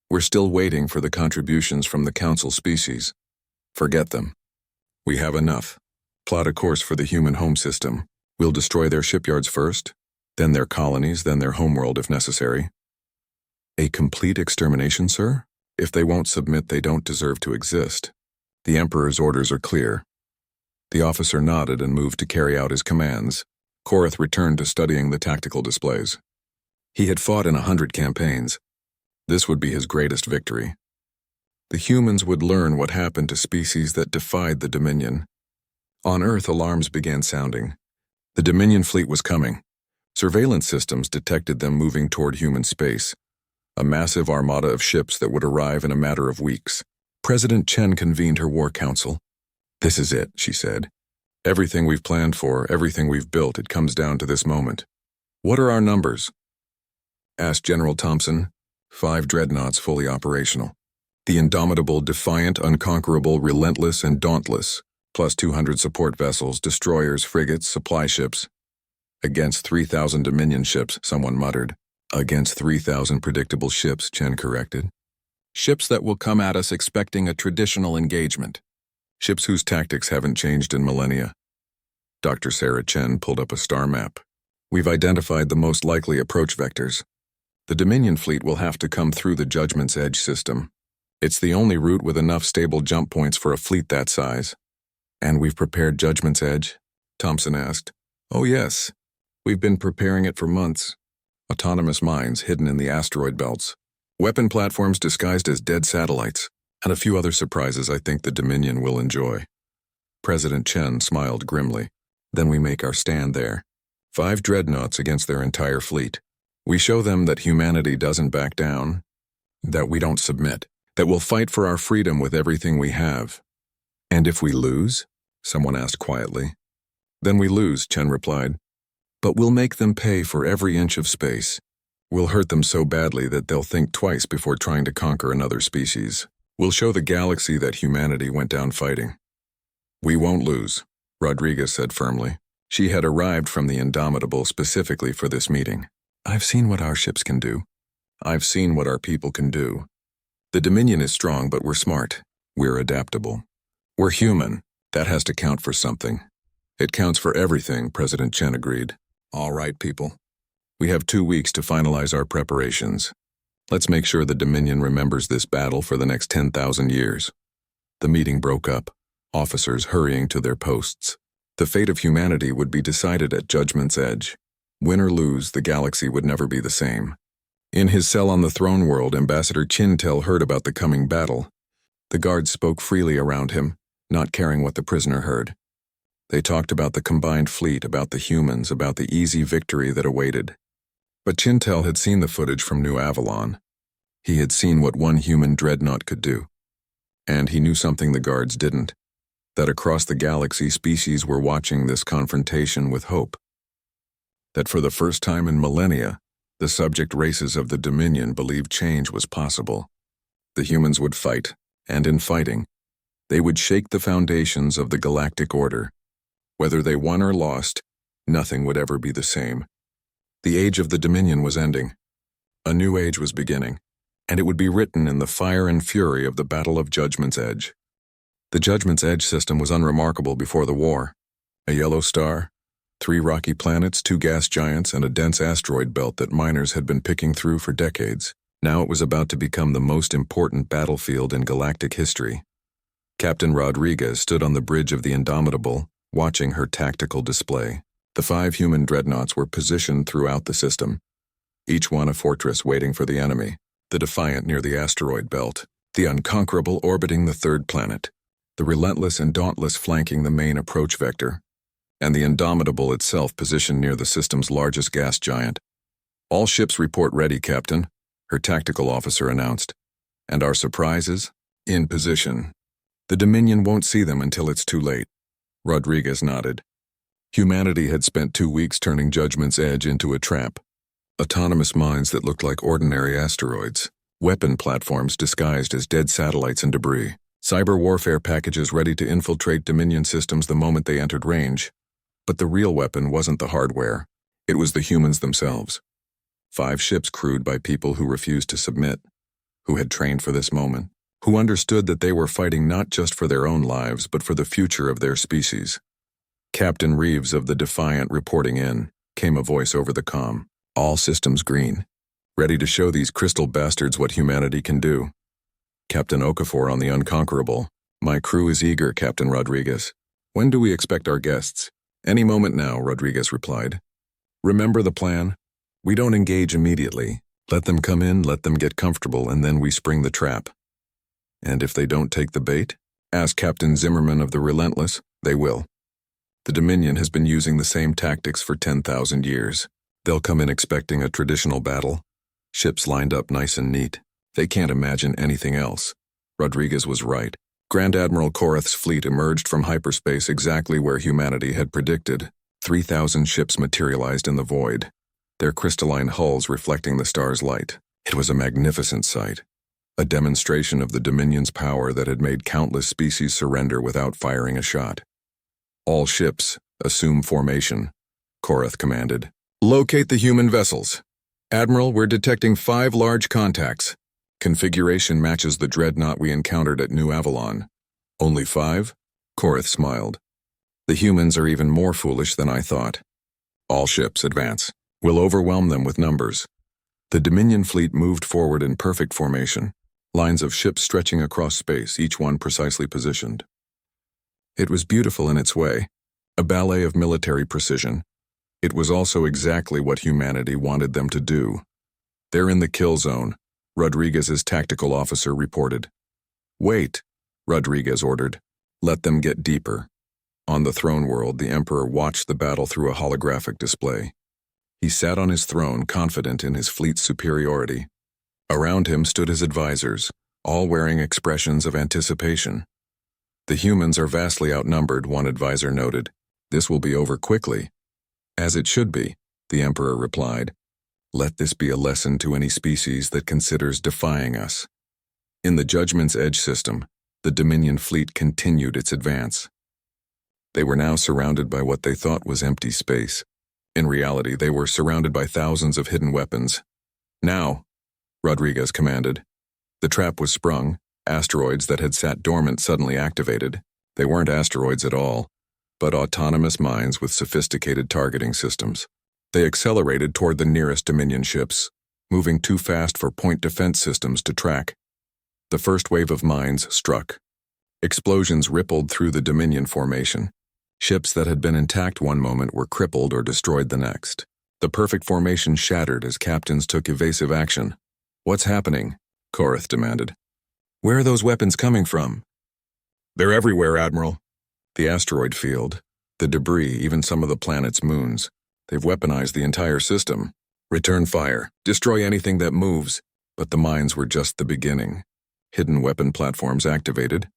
We're still waiting for the contributions from the Council species. Forget them. We have enough. Plot a course for the human home system. We'll destroy their shipyards first, then their colonies, then their homeworld if necessary. A complete extermination, sir? If they won't submit, they don't deserve to exist. The Emperor's orders are clear. The officer nodded and moved to carry out his commands. Korath returned to studying the tactical displays. He had fought in 100 campaigns. This would be his greatest victory. The humans would learn what happened to species that defied the Dominion. On Earth, alarms began sounding. The Dominion fleet was coming. Surveillance systems detected them moving toward human space. A massive armada of ships that would arrive in a matter of weeks. President Chen convened her war council. This is it, she said. Everything we've planned for, everything we've built, it comes down to this moment. What are our numbers? Asked General Thompson. 5 dreadnoughts fully operational. The indomitable, defiant, unconquerable, relentless, and dauntless, plus 200 support vessels, destroyers, frigates, supply ships. Against 3,000 Dominion ships, someone muttered. Against 3,000 predictable ships, Chen corrected. Ships that will come at us expecting a traditional engagement. Ships whose tactics haven't changed in millennia. Dr. Sarah Chen pulled up a star map. We've identified the most likely approach vectors. The Dominion fleet will have to come through the Judgment's Edge system. It's the only route with enough stable jump points for a fleet that size. And we've prepared Judgment's Edge? Thompson asked. Oh yes. We've been preparing it for months. Autonomous mines hidden in the asteroid belts. Weapon platforms disguised as dead satellites. And a few other surprises I think the Dominion will enjoy. President Chen smiled grimly. Then we make our stand there. 5 dreadnoughts against their entire fleet. We show them that humanity doesn't back down, that we don't submit, that we'll fight for our freedom with everything we have. And if we lose? Someone asked quietly. Then we lose, Chen replied. But we'll make them pay for every inch of space. We'll hurt them so badly that they'll think twice before trying to conquer another species. We'll show the galaxy that humanity went down fighting. We won't lose, Rodriguez said firmly. She had arrived from the Indomitable specifically for this meeting. I've seen what our ships can do. I've seen what our people can do. The Dominion is strong, but we're smart. We're adaptable. We're human. That has to count for something. It counts for everything, President Chen agreed. All right, people. We have 2 weeks to finalize our preparations. Let's make sure the Dominion remembers this battle for the next 10,000 years. The meeting broke up, officers hurrying to their posts. The fate of humanity would be decided at Judgment's Edge. Win or lose, the galaxy would never be the same. In his cell on the throne world, Ambassador Chintel heard about the coming battle. The guards spoke freely around him, not caring what the prisoner heard. They talked about the combined fleet, about the humans, about the easy victory that awaited. But Chintel had seen the footage from New Avalon. He had seen what one human dreadnought could do. And he knew something the guards didn't. That across the galaxy, species were watching this confrontation with hope. That for the first time in millennia, the subject races of the Dominion believed change was possible. The humans would fight, and in fighting, they would shake the foundations of the galactic order. Whether they won or lost, nothing would ever be the same. The age of the Dominion was ending. A new age was beginning, and it would be written in the fire and fury of the Battle of Judgment's Edge. The Judgment's Edge system was unremarkable before the war. A yellow star, 3 rocky planets, 2 gas giants, and a dense asteroid belt that miners had been picking through for decades. Now it was about to become the most important battlefield in galactic history. Captain Rodriguez stood on the bridge of the Indomitable, watching her tactical display. The 5 human dreadnoughts were positioned throughout the system, each one a fortress waiting for the enemy. The Defiant near the asteroid belt, the Unconquerable orbiting the 3rd planet, the Relentless and Dauntless flanking the main approach vector, and the Indomitable itself positioned near the system's largest gas giant. All ships report ready, Captain, her tactical officer announced. And our surprises? In position. The Dominion won't see them until it's too late. Rodriguez nodded. Humanity had spent 2 weeks turning Judgment's Edge into a trap. Autonomous mines that looked like ordinary asteroids. Weapon platforms disguised as dead satellites and debris. Cyber warfare packages ready to infiltrate Dominion systems the moment they entered range. But the real weapon wasn't the hardware. It was the humans themselves. 5 ships crewed by people who refused to submit, who had trained for this moment, who understood that they were fighting not just for their own lives but for the future of their species. Captain Reeves of the Defiant reporting in, came a voice over the comm. All systems green. Ready to show these crystal bastards what humanity can do. Captain Okafor on the Unconquerable. My crew is eager, Captain Rodriguez. When do we expect our guests? Any moment now, Rodriguez replied. Remember the plan? We don't engage immediately. Let them come in, let them get comfortable, and then we spring the trap. And if they don't take the bait? Ask Captain Zimmerman of the Relentless. They will. The Dominion has been using the same tactics for 10,000 years. They'll come in expecting a traditional battle. Ships lined up nice and neat. They can't imagine anything else. Rodriguez was right. Grand Admiral Korath's fleet emerged from hyperspace exactly where humanity had predicted. 3,000 ships materialized in the void, their crystalline hulls reflecting the star's light. It was a magnificent sight, a demonstration of the Dominion's power that had made countless species surrender without firing a shot. All ships, assume formation, Korath commanded. Locate the human vessels. Admiral, we're detecting 5 large contacts. Configuration matches the Dreadnought we encountered at New Avalon. Only 5? Korath smiled. The humans are even more foolish than I thought. All ships advance. We'll overwhelm them with numbers. The Dominion fleet moved forward in perfect formation, lines of ships stretching across space, each one precisely positioned. It was beautiful in its way, a ballet of military precision. It was also exactly what humanity wanted them to do. They're in the kill zone, Rodriguez's tactical officer reported. Wait, Rodriguez ordered. Let them get deeper. On the throne world, the Emperor watched the battle through a holographic display. He sat on his throne, confident in his fleet's superiority. Around him stood his advisors, all wearing expressions of anticipation. The humans are vastly outnumbered, one advisor noted. This will be over quickly. As it should be, the Emperor replied. Let this be a lesson to any species that considers defying us. In the Judgment's Edge system, the Dominion fleet continued its advance. They were now surrounded by what they thought was empty space. In reality, they were surrounded by thousands of hidden weapons. Now, Rodriguez commanded. The trap was sprung. Asteroids that had sat dormant suddenly activated. They weren't asteroids at all, but autonomous mines with sophisticated targeting systems. They accelerated toward the nearest Dominion ships, moving too fast for point defense systems to track. The first wave of mines struck. Explosions rippled through the Dominion formation. Ships that had been intact one moment were crippled or destroyed the next. The perfect formation shattered as captains took evasive action. What's happening? Korath demanded. Where are those weapons coming from? They're everywhere, Admiral. The asteroid field, the debris, even some of the planet's moons. They've weaponized the entire system. Return fire. Destroy anything that moves. But the mines were just the beginning. Hidden weapon platforms activated,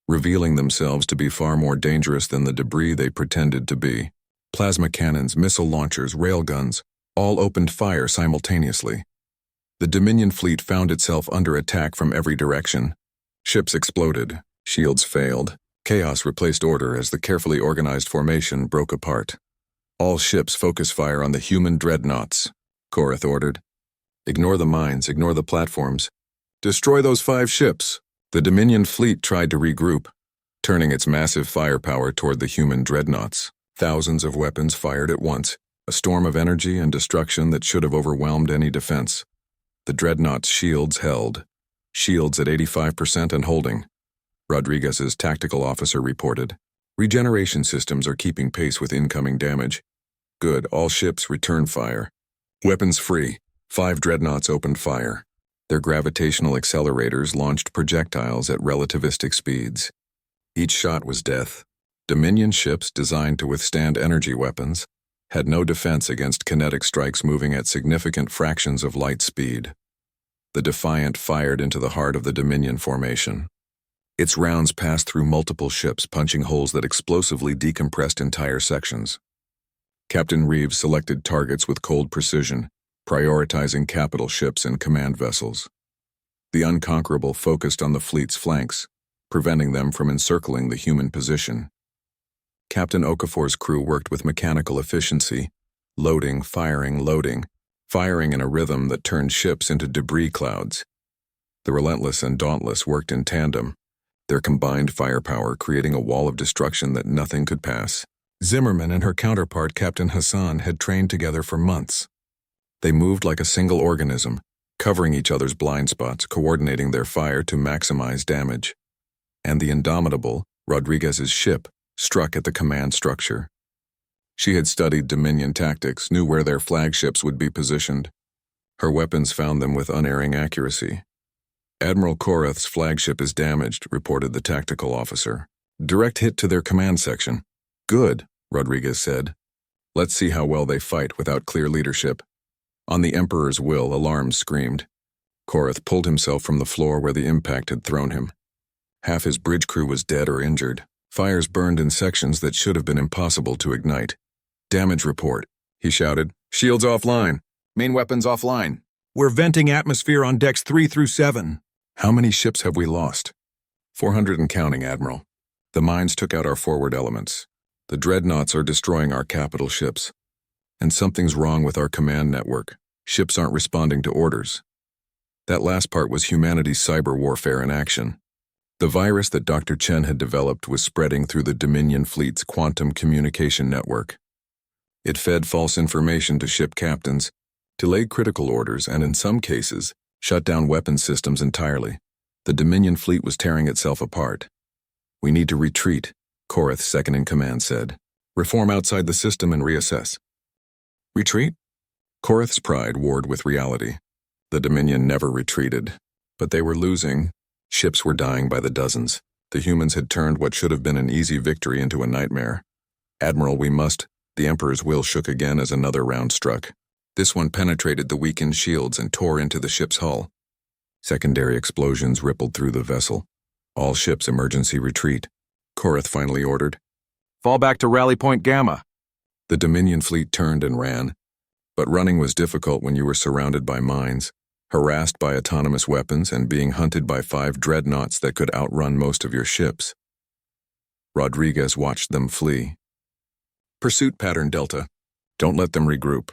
revealing themselves to be far more dangerous than the debris they pretended to be. Plasma cannons, missile launchers, railguns, all opened fire simultaneously. The Dominion fleet found itself under attack from every direction. Ships exploded, shields failed. Chaos replaced order as the carefully organized formation broke apart. All ships focus fire on the human dreadnoughts, Korath ordered. Ignore the mines, ignore the platforms. Destroy those 5 ships. The Dominion fleet tried to regroup, turning its massive firepower toward the human dreadnoughts. Thousands of weapons fired at once, a storm of energy and destruction that should have overwhelmed any defense. The dreadnoughts' shields held. Shields at 85% and holding. Rodriguez's tactical officer reported. Regeneration systems are keeping pace with incoming damage. Good, all ships return fire. Weapons free. 5 dreadnoughts opened fire. Their gravitational accelerators launched projectiles at relativistic speeds. Each shot was death. Dominion ships designed to withstand energy weapons had no defense against kinetic strikes moving at significant fractions of light speed. The Defiant fired into the heart of the Dominion formation. Its rounds passed through multiple ships, punching holes that explosively decompressed entire sections. Captain Reeves selected targets with cold precision, prioritizing capital ships and command vessels. The Unconquerable focused on the fleet's flanks, preventing them from encircling the human position. Captain Okafor's crew worked with mechanical efficiency, loading, firing in a rhythm that turned ships into debris clouds. The Relentless and Dauntless worked in tandem, their combined firepower creating a wall of destruction that nothing could pass. Zimmerman and her counterpart, Captain Hassan, had trained together for months. They moved like a single organism, covering each other's blind spots, coordinating their fire to maximize damage. And the indomitable, Rodriguez's ship, struck at the command structure. She had studied Dominion tactics, knew where their flagships would be positioned. Her weapons found them with unerring accuracy. Admiral Korath's flagship is damaged, reported the tactical officer. Direct hit to their command section. Good, Rodriguez said. Let's see how well they fight without clear leadership. On the Emperor's will, alarms screamed. Korath pulled himself from the floor where the impact had thrown him. Half his bridge crew was dead or injured. Fires burned in sections that should have been impossible to ignite. Damage report, he shouted. Shields offline. Main weapons offline. We're venting atmosphere on decks 3 through 7. How many ships have we lost? 400 and counting, Admiral. The mines took out our forward elements. The Dreadnoughts are destroying our capital ships. And something's wrong with our command network. Ships aren't responding to orders. That last part was humanity's cyber warfare in action. The virus that Dr. Chen had developed was spreading through the Dominion fleet's quantum communication network. It fed false information to ship captains, delayed critical orders, and in some cases, shut down weapon systems entirely. The Dominion fleet was tearing itself apart. We need to retreat, Korath, second-in-command, said. Reform outside the system and reassess. Retreat? Korath's pride warred with reality. The Dominion never retreated, but they were losing. Ships were dying by the dozens. The humans had turned what should have been an easy victory into a nightmare. Admiral, we must. The Emperor's will shook again as another round struck. This one penetrated the weakened shields and tore into the ship's hull. Secondary explosions rippled through the vessel. All ships emergency retreat. Korath finally ordered. Fall back to Rally Point Gamma. The Dominion fleet turned and ran. But running was difficult when you were surrounded by mines, harassed by autonomous weapons, and being hunted by 5 dreadnoughts that could outrun most of your ships. Rodriguez watched them flee. Pursuit pattern Delta. Don't let them regroup.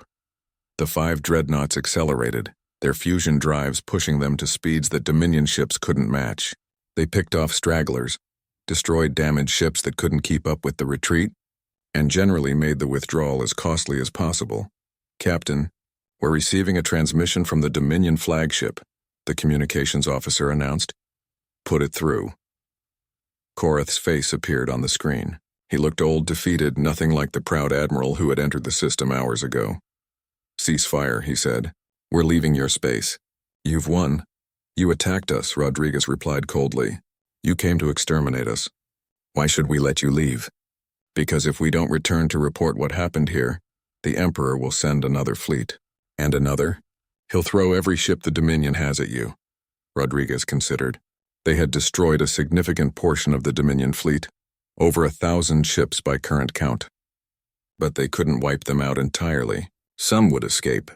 The 5 dreadnoughts accelerated, their fusion drives pushing them to speeds that Dominion ships couldn't match. They picked off stragglers, destroyed damaged ships that couldn't keep up with the retreat, and generally made the withdrawal as costly as possible. Captain, we're receiving a transmission from the Dominion flagship, the communications officer announced. Put it through. Korath's face appeared on the screen. He looked old, defeated, nothing like the proud admiral who had entered the system hours ago. Cease fire, he said. We're leaving your space. You've won. You attacked us, Rodriguez replied coldly. You came to exterminate us. Why should we let you leave? Because if we don't return to report what happened here, the Emperor will send another fleet. And another? He'll throw every ship the Dominion has at you. Rodriguez considered. They had destroyed a significant portion of the Dominion fleet, over 1,000 ships by current count. But they couldn't wipe them out entirely. Some would escape.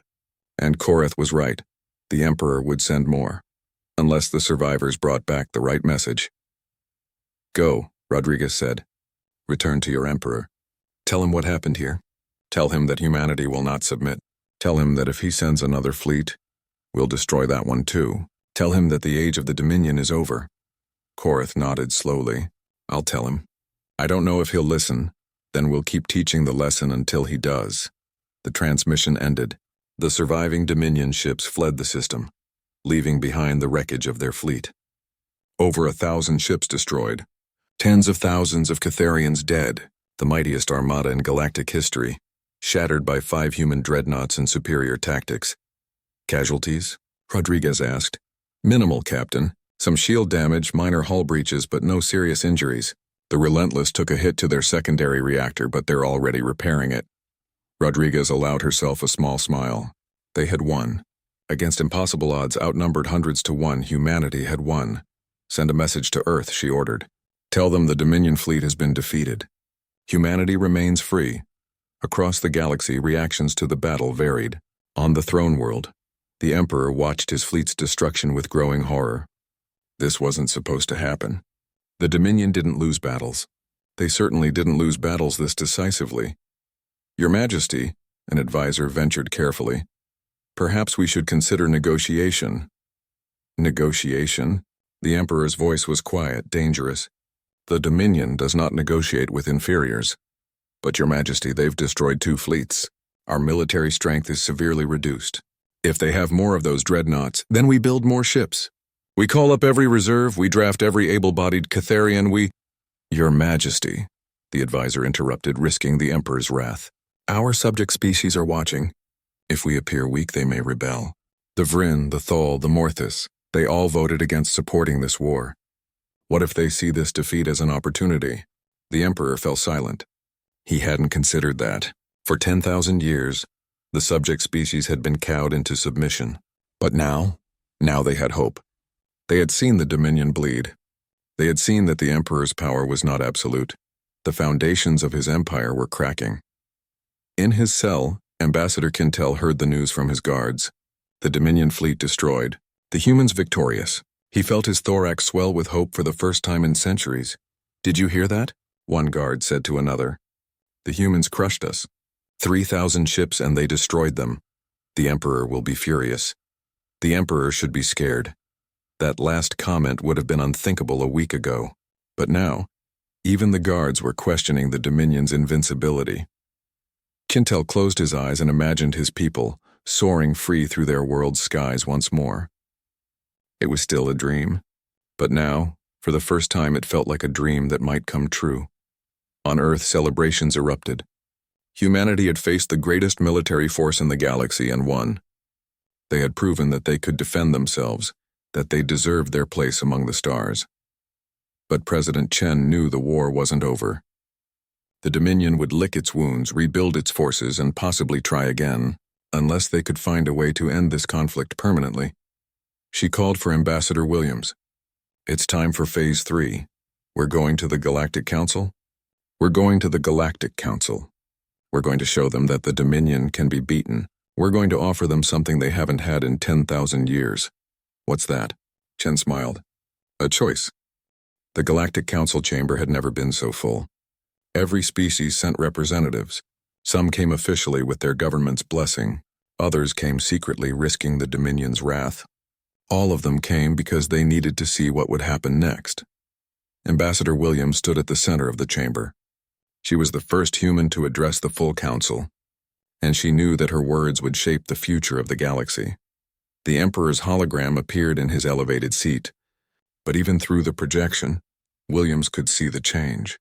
And Korath was right. The Emperor would send more, unless the survivors brought back the right message. Go, Rodriguez said. Return to your Emperor. Tell him what happened here. Tell him that humanity will not submit. Tell him that if he sends another fleet, we'll destroy that one too. Tell him that the age of the Dominion is over. Korath nodded slowly. I'll tell him. I don't know if he'll listen. Then we'll keep teaching the lesson until he does. The transmission ended. The surviving Dominion ships fled the system, leaving behind the wreckage of their fleet. Over 1,000 ships destroyed. Tens of thousands of Catharians dead, the mightiest armada in galactic history, shattered by 5 human dreadnoughts and superior tactics. Casualties? Rodriguez asked. Minimal, Captain. Some shield damage, minor hull breaches, but no serious injuries. The Relentless took a hit to their secondary reactor, but they're already repairing it. Rodriguez allowed herself a small smile. They had won. Against impossible odds outnumbered hundreds to 1, humanity had won. Send a message to Earth, she ordered. Tell them the Dominion fleet has been defeated. Humanity remains free. Across the galaxy, reactions to the battle varied. On the throne world, the Emperor watched his fleet's destruction with growing horror. This wasn't supposed to happen. The Dominion didn't lose battles. They certainly didn't lose battles this decisively. Your Majesty, an advisor ventured carefully, perhaps we should consider negotiation. Negotiation? The Emperor's voice was quiet, dangerous. The Dominion does not negotiate with inferiors. But Your Majesty, they've destroyed 2 fleets. Our military strength is severely reduced. If they have more of those dreadnoughts, then we build more ships. We call up every reserve, we draft every able-bodied Catharian, Your Majesty, the advisor interrupted, risking the Emperor's wrath. Our subject species are watching. If we appear weak, they may rebel. The Vryn, the Thol, the Morthus, they all voted against supporting this war. What if they see this defeat as an opportunity? The Emperor fell silent. He hadn't considered that. For 10,000 years, the subject species had been cowed into submission. But now they had hope. They had seen the Dominion bleed. They had seen that the Emperor's power was not absolute. The foundations of his empire were cracking. In his cell, Ambassador Kintel heard the news from his guards. The Dominion fleet destroyed. The humans victorious. He felt his thorax swell with hope for the first time in centuries. Did you hear that? One guard said to another. The humans crushed us. 3,000 ships and they destroyed them. The Emperor will be furious. The Emperor should be scared. That last comment would have been unthinkable a week ago. But now, even the guards were questioning the Dominion's invincibility. Kintel closed his eyes and imagined his people soaring free through their world's skies once more. It was still a dream, but now, for the first time, it felt like a dream that might come true. On Earth, celebrations erupted. Humanity had faced the greatest military force in the galaxy and won. They had proven that they could defend themselves, that they deserved their place among the stars. But President Chen knew the war wasn't over. The Dominion would lick its wounds, rebuild its forces, and possibly try again, unless they could find a way to end this conflict permanently. She called for Ambassador Williams. It's time for Phase 3. We're going to the Galactic Council? We're going to the Galactic Council. We're going to show them that the Dominion can be beaten. We're going to offer them something they haven't had in 10,000 years. What's that? Chen smiled. A choice. The Galactic Council chamber had never been so full. Every species sent representatives. Some came officially with their government's blessing. Others came secretly, risking the Dominion's wrath. All of them came because they needed to see what would happen next. Ambassador Williams stood at the center of the chamber. She was the first human to address the full council, and she knew that her words would shape the future of the galaxy. The Emperor's hologram appeared in his elevated seat, but even through the projection, Williams could see the change.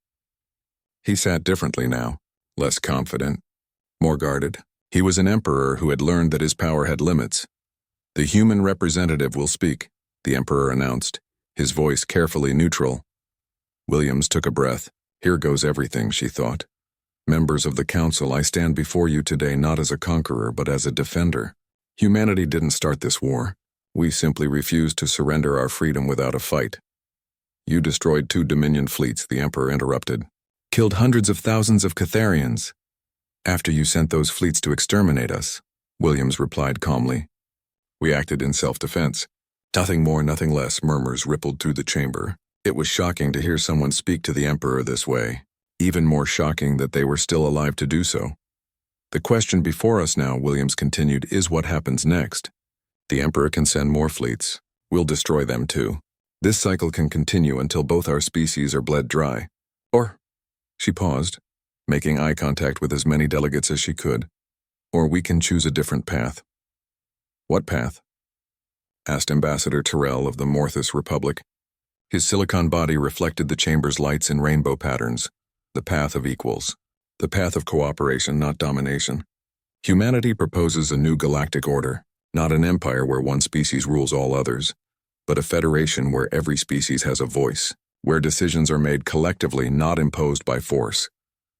He sat differently now, less confident, more guarded. He was an emperor who had learned that his power had limits. The human representative will speak, the Emperor announced, his voice carefully neutral. Williams took a breath. Here goes everything, she thought. Members of the council, I stand before you today not as a conqueror but as a defender. Humanity didn't start this war. We simply refused to surrender our freedom without a fight. You destroyed 2 Dominion fleets, the Emperor interrupted. Killed hundreds of thousands of Catharians. After you sent those fleets to exterminate us, Williams replied calmly. We acted in self-defense. Nothing more, nothing less, murmurs rippled through the chamber. It was shocking to hear someone speak to the Emperor this way. Even more shocking that they were still alive to do so. The question before us now, Williams continued, is what happens next. The Emperor can send more fleets. We'll destroy them too. This cycle can continue until both our species are bled dry. Or, she paused, making eye contact with as many delegates as she could. Or we can choose a different path. What path? Asked Ambassador Terrell of the Morthus Republic. His silicon body reflected the chamber's lights in rainbow patterns. The path of equals. The path of cooperation, not domination. Humanity proposes a new galactic order, not an empire where one species rules all others, but a federation where every species has a voice, where decisions are made collectively, not imposed by force.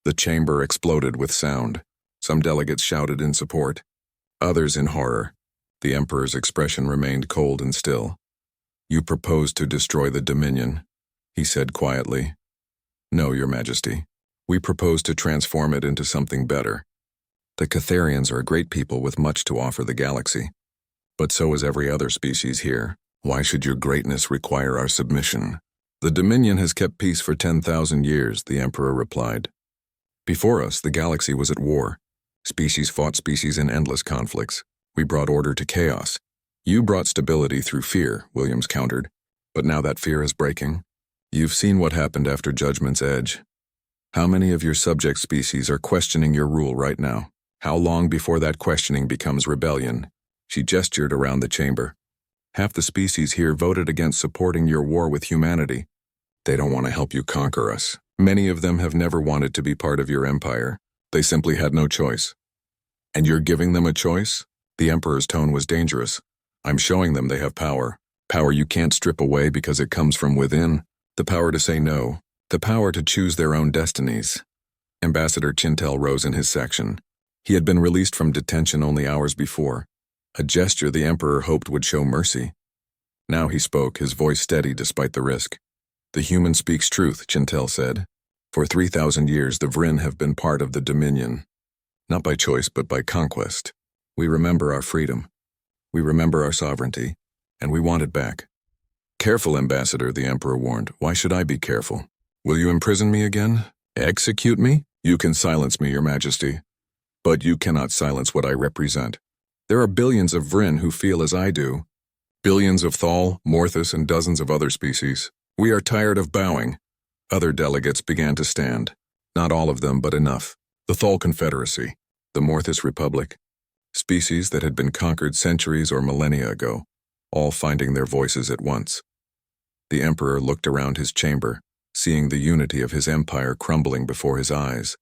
The chamber exploded with sound. Some delegates shouted in support, others in horror. The Emperor's expression remained cold and still. You propose to destroy the Dominion, he said quietly. No, Your Majesty. We propose to transform it into something better. The Catharians are a great people with much to offer the galaxy. But so is every other species here. Why should your greatness require our submission? The Dominion has kept peace for 10,000 years, the Emperor replied. Before us, the galaxy was at war. Species fought species in endless conflicts. We brought order to chaos. You brought stability through fear, Williams countered. But now that fear is breaking. You've seen what happened after Judgment's Edge. How many of your subject species are questioning your rule right now? How long before that questioning becomes rebellion? She gestured around the chamber. Half the species here voted against supporting your war with humanity. They don't want to help you conquer us. Many of them have never wanted to be part of your empire. They simply had no choice. And you're giving them a choice? The Emperor's tone was dangerous. I'm showing them they have power. Power you can't strip away because it comes from within. The power to say no. The power to choose their own destinies. Ambassador Chintel rose in his section. He had been released from detention only hours before. A gesture the Emperor hoped would show mercy. Now he spoke, his voice steady despite the risk. The human speaks truth, Chintel said. For 3,000 years the Vryn have been part of the Dominion. Not by choice, but by conquest. We remember our freedom. We remember our sovereignty. And we want it back. Careful, Ambassador, the Emperor warned. Why should I be careful? Will you imprison me again? Execute me? You can silence me, Your Majesty. But you cannot silence what I represent. There are billions of Vryn who feel as I do. Billions of Thal, Morthus, and dozens of other species. We are tired of bowing. Other delegates began to stand. Not all of them, but enough. The Thal Confederacy, the Morthus Republic, species that had been conquered centuries or millennia ago, all finding their voices at once. The Emperor looked around his chamber, seeing the unity of his empire crumbling before his eyes.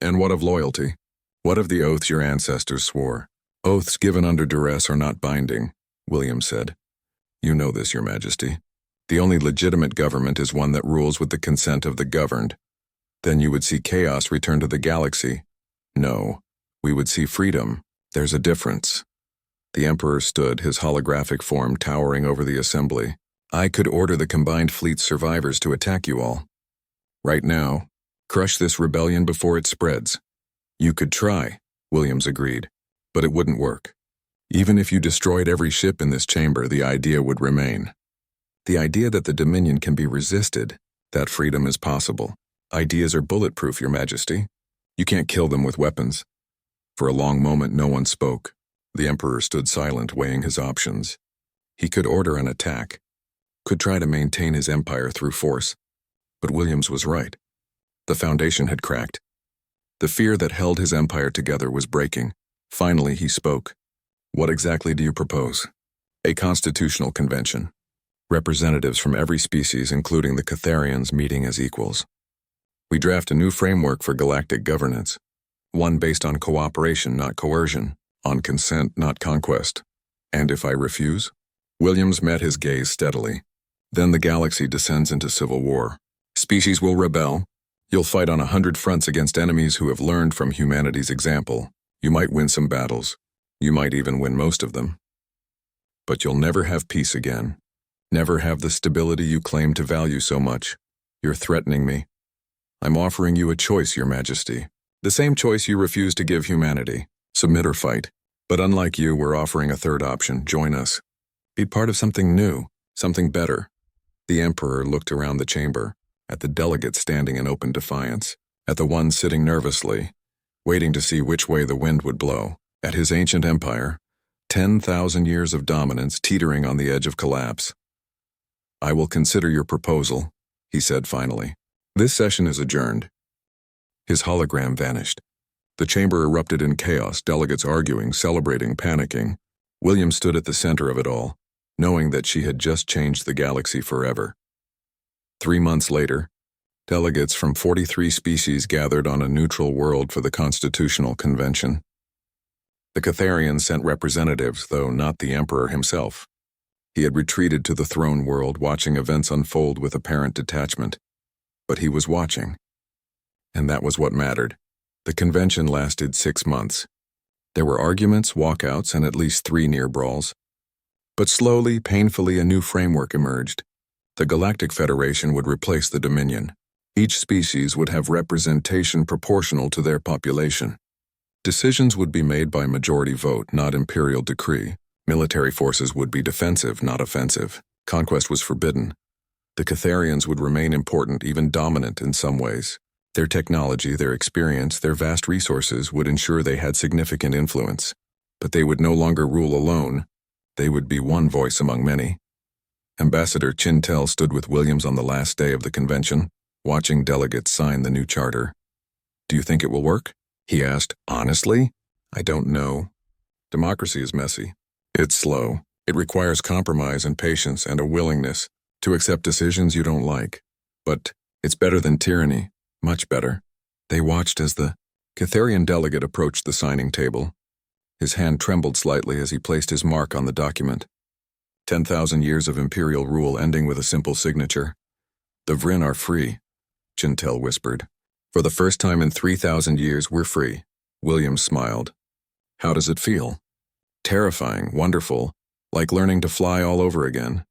And what of loyalty? What of the oaths your ancestors swore? Oaths given under duress are not binding, William said. You know this, Your Majesty. The only legitimate government is one that rules with the consent of the governed. Then you would see chaos return to the galaxy. No, we would see freedom. There's a difference. The Emperor stood, his holographic form towering over the assembly. I could order the combined fleet's survivors to attack you all. Right now, crush this rebellion before it spreads. You could try, Williams agreed, but it wouldn't work. Even if you destroyed every ship in this chamber, the idea would remain. The idea that the Dominion can be resisted, that freedom is possible. Ideas are bulletproof, Your Majesty. You can't kill them with weapons. For a long moment, no one spoke. The Emperor stood silent, weighing his options. He could order an attack, could try to maintain his empire through force. But Williams was right. The foundation had cracked. The fear that held his empire together was breaking. Finally, he spoke. What exactly do you propose? A constitutional convention. Representatives from every species, including the Catharians, meeting as equals. We draft a new framework for galactic governance. One based on cooperation, not coercion. On consent, not conquest. And if I refuse? Williams met his gaze steadily. Then the galaxy descends into civil war. Species will rebel. You'll fight on 100 fronts against enemies who have learned from humanity's example. You might win some battles. You might even win most of them. But you'll never have peace again. Never have the stability you claim to value so much. You're threatening me. I'm offering you a choice, Your Majesty. The same choice you refuse to give humanity. Submit or fight. But unlike you, we're offering a third option. Join us. Be part of something new, something better. The Emperor looked around the chamber, at the delegates standing in open defiance, at the ones sitting nervously, waiting to see which way the wind would blow, at his ancient empire, 10,000 years of dominance teetering on the edge of collapse. I will consider your proposal, he said finally. This session is adjourned. His hologram vanished. The chamber erupted in chaos, delegates arguing, celebrating, panicking. William stood at the center of it all, knowing that she had just changed the galaxy forever. 3 months later, delegates from 43 species gathered on a neutral world for the Constitutional Convention. The Catharians sent representatives, though not the Emperor himself. He had retreated to the throne world, watching events unfold with apparent detachment. But he was watching. And that was what mattered. The convention lasted 6 months. There were arguments, walkouts, and at least 3 near brawls. But slowly, painfully, a new framework emerged. The Galactic Federation would replace the Dominion. Each species would have representation proportional to their population. Decisions would be made by majority vote, not imperial decree. Military forces would be defensive, not offensive. Conquest was forbidden. The Catharians would remain important, even dominant in some ways. Their technology, their experience, their vast resources would ensure they had significant influence. But they would no longer rule alone. They would be one voice among many. Ambassador Chintel stood with Williams on the last day of the convention, watching delegates sign the new charter. "Do you think it will work?" he asked. "Honestly, I don't know. Democracy is messy. It's slow. It requires compromise and patience and a willingness to accept decisions you don't like. But it's better than tyranny, much better." They watched as the Catharian delegate approached the signing table. His hand trembled slightly as he placed his mark on the document. 10,000 years of imperial rule ending with a simple signature. "The Vryn are free," Chintel whispered. "For the first time in 3,000 years, we're free." Williams smiled. "How does it feel?" "Terrifying, wonderful, like learning to fly all over again."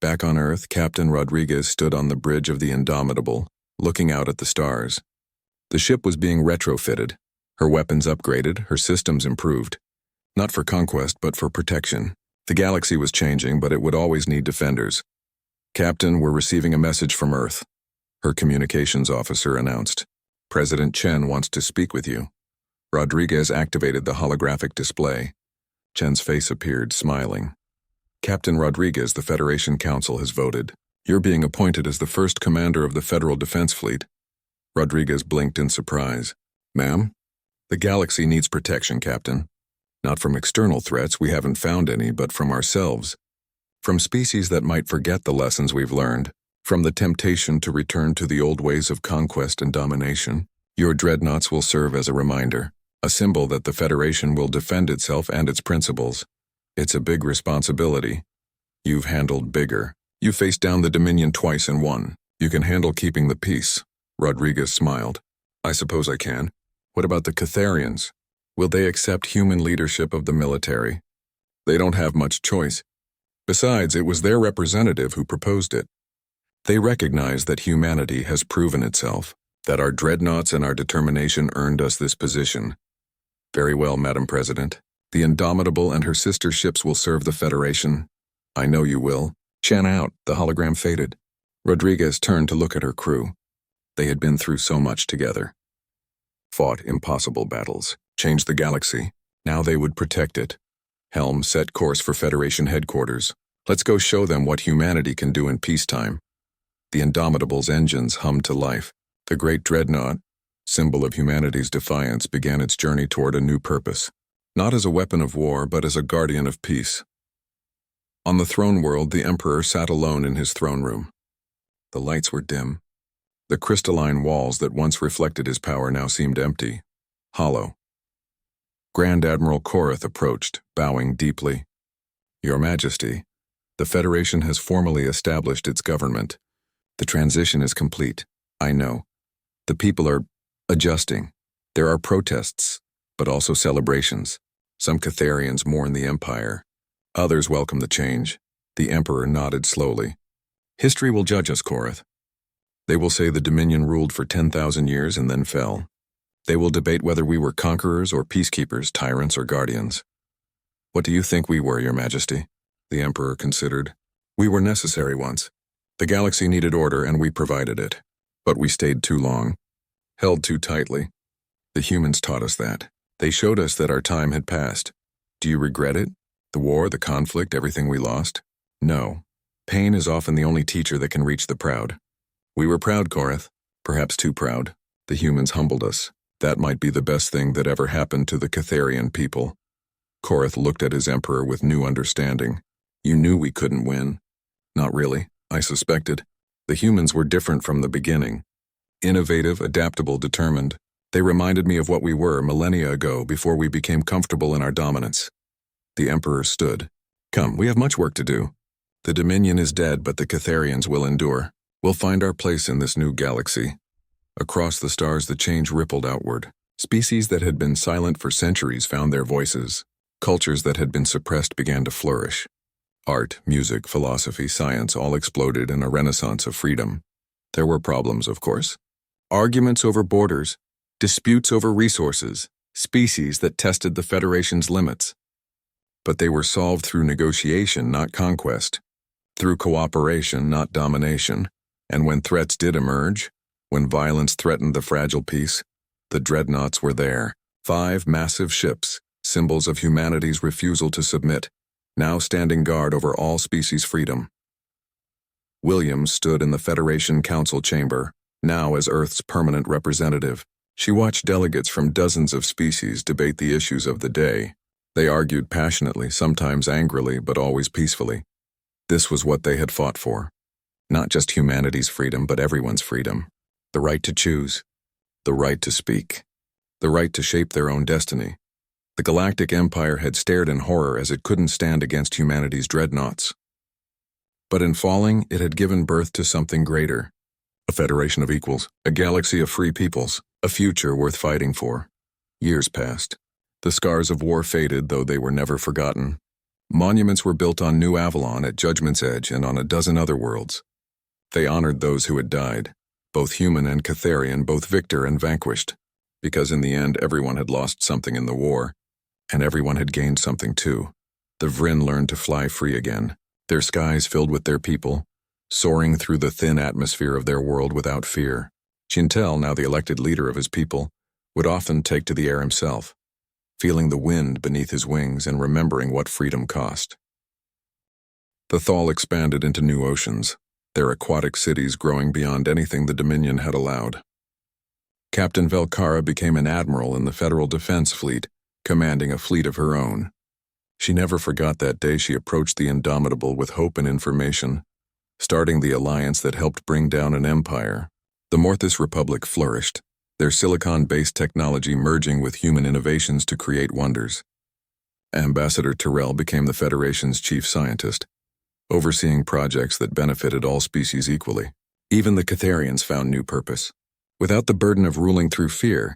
Back on Earth, Captain Rodriguez stood on the bridge of the Indomitable, looking out at the stars. The ship was being retrofitted, her weapons upgraded, her systems improved. Not for conquest, but for protection. The galaxy was changing, but it would always need defenders. "Captain, we're receiving a message from Earth," her communications officer announced. "President Chen wants to speak with you." Rodriguez activated the holographic display. Chen's face appeared, smiling. "Captain Rodriguez, the Federation Council has voted. You're being appointed as the first commander of the Federal Defense Fleet." Rodriguez blinked in surprise. "Ma'am? The galaxy needs protection, Captain. Not from external threats, we haven't found any, but from ourselves. From species that might forget the lessons we've learned. From the temptation to return to the old ways of conquest and domination. Your dreadnoughts will serve as a reminder, a symbol that the Federation will defend itself and its principles. It's a big responsibility. You've handled bigger. You faced down the Dominion twice and won. You can handle keeping the peace." Rodriguez smiled. "I suppose I can. What about the Catharians? Will they accept human leadership of the military?" "They don't have much choice. Besides, it was their representative who proposed it. They recognize that humanity has proven itself, that our dreadnoughts and our determination earned us this position." "Very well, Madam President. The Indomitable and her sister ships will serve the Federation." "I know you will." Chen out, the hologram faded. Rodriguez turned to look at her crew. They had been through so much together. Fought impossible battles, changed the galaxy. Now they would protect it. Helm set course for Federation headquarters. Let's go show them what humanity can do in peacetime. The Indomitable's engines hummed to life. The great Dreadnought, symbol of humanity's defiance, began its journey toward a new purpose. Not as a weapon of war, but as a guardian of peace. On the throne world, the Emperor sat alone in his throne room. The lights were dim. The crystalline walls that once reflected his power now seemed empty, hollow. Grand Admiral Korath approached, bowing deeply. "Your Majesty, the Federation has formally established its government. The transition is complete, I know. The people are adjusting. There are protests, but also celebrations. Some Catharians mourn the Empire. Others welcome the change." The Emperor nodded slowly. "History will judge us, Korath. They will say the Dominion ruled for 10,000 years and then fell. They will debate whether we were conquerors or peacekeepers, tyrants or guardians. What do you think we were, Your Majesty?" The Emperor considered. "We were necessary once. The galaxy needed order and we provided it. But we stayed too long, held too tightly. The humans taught us that. They showed us that our time had passed. Do you regret it? The war, the conflict, everything we lost? No. Pain is often the only teacher that can reach the proud. We were proud, Korath. Perhaps too proud. The humans humbled us. That might be the best thing that ever happened to the Catharian people." Korath looked at his Emperor with new understanding. "You knew we couldn't win." "Not really. I suspected. The humans were different from the beginning. Innovative, adaptable, determined. They reminded me of what we were millennia ago before we became comfortable in our dominance." The Emperor stood. "Come, we have much work to do. The Dominion is dead, but the Catharians will endure. We'll find our place in this new galaxy." Across the stars, the change rippled outward. Species that had been silent for centuries found their voices. Cultures that had been suppressed began to flourish. Art, music, philosophy, science all exploded in a renaissance of freedom. There were problems, of course. Arguments over borders, disputes over resources, species that tested the Federation's limits. But they were solved through negotiation, not conquest. Through cooperation, not domination. And when threats did emerge, when violence threatened the fragile peace, the dreadnoughts were there. 5 massive ships, symbols of humanity's refusal to submit, now standing guard over all species' freedom. Williams stood in the Federation Council chamber, now as Earth's permanent representative. She watched delegates from dozens of species debate the issues of the day. They argued passionately, sometimes angrily, but always peacefully. This was what they had fought for. Not just humanity's freedom, but everyone's freedom. The right to choose. The right to speak. The right to shape their own destiny. The Galactic Empire had stared in horror as it couldn't stand against humanity's dreadnoughts. But in falling, it had given birth to something greater. A federation of equals, a galaxy of free peoples, a future worth fighting for. Years passed. The scars of war faded, though they were never forgotten. Monuments were built on New Avalon at Judgment's Edge and on a dozen other worlds. They honored those who had died, both human and Catharian, both victor and vanquished, because in the end everyone had lost something in the war, and everyone had gained something too. The Vryn learned to fly free again, their skies filled with their people, soaring through the thin atmosphere of their world without fear. Chintel, now the elected leader of his people, would often take to the air himself, feeling the wind beneath his wings and remembering what freedom cost. The Thal expanded into new oceans, their aquatic cities growing beyond anything the Dominion had allowed. Captain Velkara became an admiral in the Federal Defense Fleet, commanding a fleet of her own. She never forgot that day she approached the Indomitable with hope and information, starting the alliance that helped bring down an empire. The Morthus Republic flourished, their silicon-based technology merging with human innovations to create wonders. Ambassador Tyrell became the Federation's chief scientist, overseeing projects that benefited all species equally. Even the Catharians found new purpose. Without the burden of ruling through fear,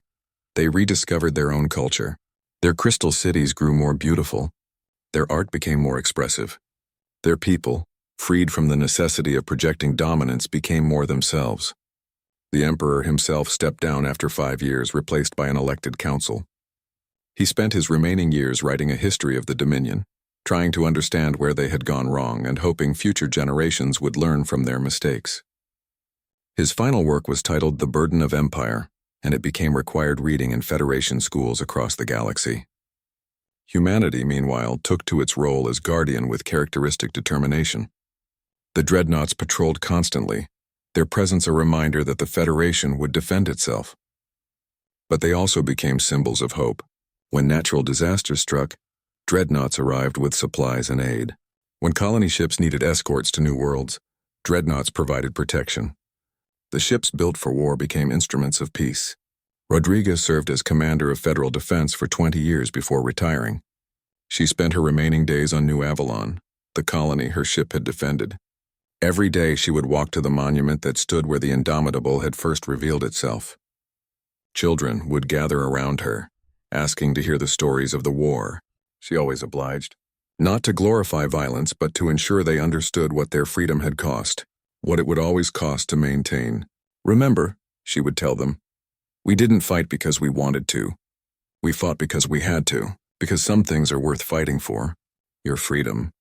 they rediscovered their own culture. Their crystal cities grew more beautiful. Their art became more expressive. Their people, freed from the necessity of projecting dominance, became more themselves. The Emperor himself stepped down after 5 years, replaced by an elected council. He spent his remaining years writing a history of the Dominion, trying to understand where they had gone wrong and hoping future generations would learn from their mistakes. His final work was titled The Burden of Empire, and it became required reading in Federation schools across the galaxy. Humanity, meanwhile, took to its role as guardian with characteristic determination. The dreadnoughts patrolled constantly, their presence a reminder that the Federation would defend itself. But they also became symbols of hope. When natural disasters struck, dreadnoughts arrived with supplies and aid. When colony ships needed escorts to new worlds, dreadnoughts provided protection. The ships built for war became instruments of peace. Rodriguez served as commander of Federal Defense for 20 years before retiring. She spent her remaining days on New Avalon, the colony her ship had defended. Every day she would walk to the monument that stood where the Indomitable had first revealed itself. Children would gather around her, asking to hear the stories of the war. She always obliged. Not to glorify violence, but to ensure they understood what their freedom had cost, what it would always cost to maintain. Remember, she would tell them, we didn't fight because we wanted to. We fought because we had to, because some things are worth fighting for. Your freedom,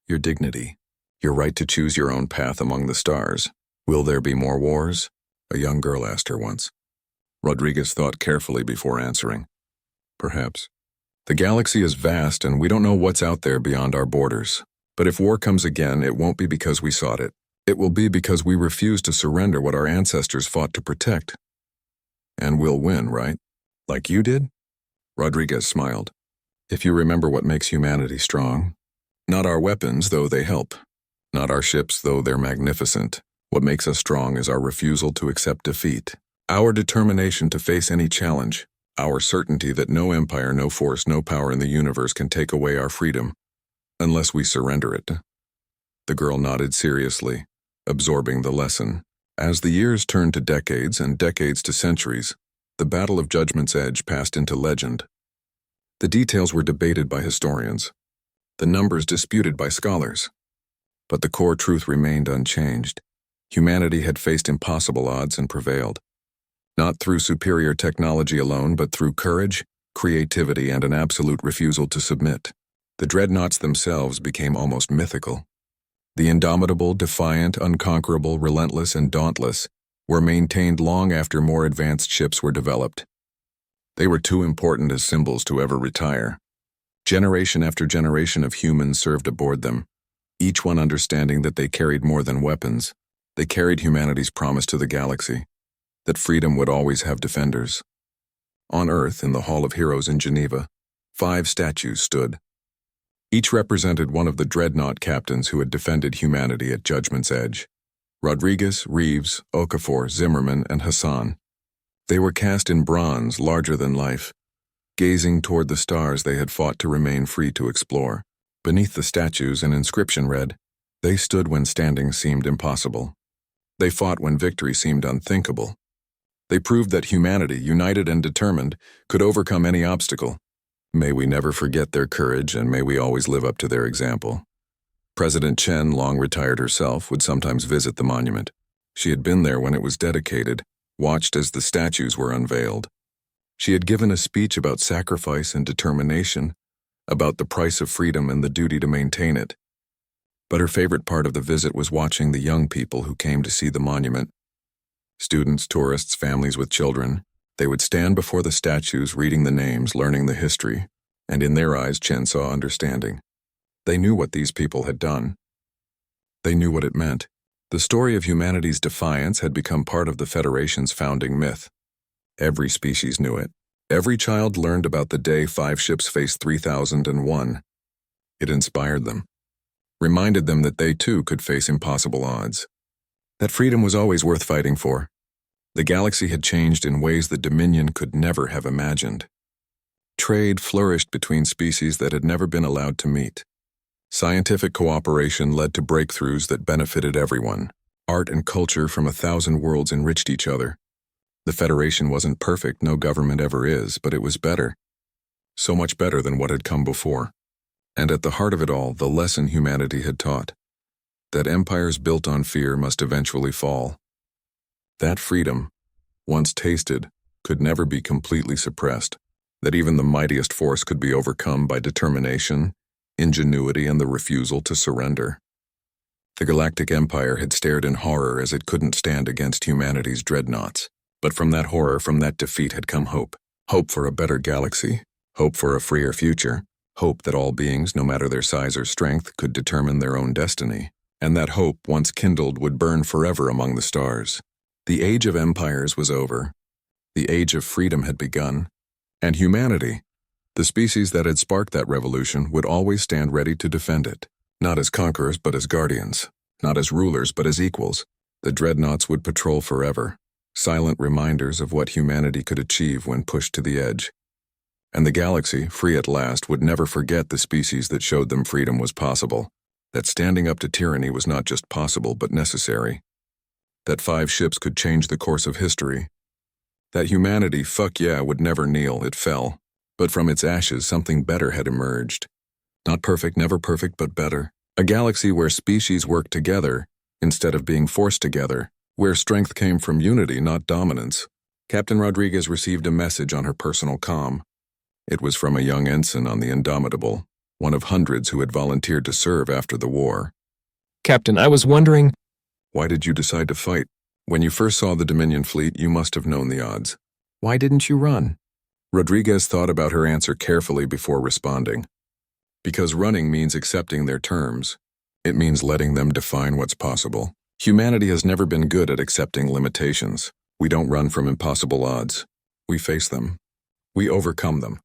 your dignity, your right to choose your own path among the stars. Will there be more wars? A young girl asked her once. Rodriguez thought carefully before answering. Perhaps. The galaxy is vast and we don't know what's out there beyond our borders. But if war comes again, it won't be because we sought it. It will be because we refuse to surrender what our ancestors fought to protect. And we'll win, right? Like you did? Rodriguez smiled. If you remember what makes humanity strong. Not our weapons, though they help. Not our ships, though they're magnificent. What makes us strong is our refusal to accept defeat. Our determination to face any challenge. Our certainty that no empire, no force, no power in the universe can take away our freedom, unless we surrender it. The girl nodded seriously, absorbing the lesson. As the years turned to decades and decades to centuries, the Battle of Judgment's Edge passed into legend. The details were debated by historians, the numbers disputed by scholars. But the core truth remained unchanged. Humanity had faced impossible odds and prevailed. Not through superior technology alone, but through courage, creativity, and an absolute refusal to submit. The Dreadnoughts themselves became almost mythical. The indomitable, defiant, unconquerable, relentless, and dauntless were maintained long after more advanced ships were developed. They were too important as symbols to ever retire. Generation after generation of humans served aboard them, each one understanding that they carried more than weapons. They carried humanity's promise to the galaxy, that freedom would always have defenders. On Earth, in the Hall of Heroes in Geneva, 5 statues stood. Each represented one of the Dreadnought captains who had defended humanity at Judgment's edge. Rodriguez, Reeves, Okafor, Zimmerman, and Hassan. They were cast in bronze, larger than life, gazing toward the stars they had fought to remain free to explore. Beneath the statues, an inscription read, "They stood when standing seemed impossible. They fought when victory seemed unthinkable. They proved that humanity, united and determined, could overcome any obstacle. May we never forget their courage, and may we always live up to their example." President Chen, long retired herself, would sometimes visit the monument. She had been there when it was dedicated, watched as the statues were unveiled. She had given a speech about sacrifice and determination, about the price of freedom and the duty to maintain it. But her favorite part of the visit was watching the young people who came to see the monument. Students, tourists, families with children. They would stand before the statues, reading the names, learning the history, and in their eyes Chen saw understanding. They knew what these people had done. They knew what it meant. The story of humanity's defiance had become part of the Federation's founding myth. Every species knew it. Every child learned about the day 5 ships faced 3001. It inspired them, reminded them that they too could face impossible odds, that freedom was always worth fighting for. The galaxy had changed in ways the Dominion could never have imagined. Trade flourished between species that had never been allowed to meet. Scientific cooperation led to breakthroughs that benefited everyone. Art and culture from 1,000 worlds enriched each other. The Federation wasn't perfect, no government ever is, but it was better. So much better than what had come before. And at the heart of it all, the lesson humanity had taught. That empires built on fear must eventually fall. That freedom, once tasted, could never be completely suppressed. That even the mightiest force could be overcome by determination, ingenuity, and the refusal to surrender. The Galactic Empire had stared in horror as it couldn't stand against humanity's dreadnoughts. But from that horror, from that defeat had come hope. Hope for a better galaxy. Hope for a freer future. Hope that all beings, no matter their size or strength, could determine their own destiny. And that hope, once kindled, would burn forever among the stars. The age of empires was over. The age of freedom had begun. And humanity, the species that had sparked that revolution, would always stand ready to defend it. Not as conquerors, but as guardians. Not as rulers, but as equals. The dreadnoughts would patrol forever, silent reminders of what humanity could achieve when pushed to the edge. And the galaxy, free at last, would never forget the species that showed them freedom was possible. That standing up to tyranny was not just possible, but necessary. That 5 ships could change the course of history. That humanity, fuck yeah, would never kneel, it fell. But from its ashes, something better had emerged. Not perfect, never perfect, but better. A galaxy where species worked together, instead of being forced together. Where strength came from unity, not dominance. Captain Rodriguez received a message on her personal comm. It was from a young ensign on the Indomitable, one of hundreds who had volunteered to serve after the war. Captain, I was wondering... Why did you decide to fight? When you first saw the Dominion fleet, you must have known the odds. Why didn't you run? Rodriguez thought about her answer carefully before responding. Because running means accepting their terms. It means letting them define what's possible. Humanity has never been good at accepting limitations. We don't run from impossible odds. We face them. We overcome them.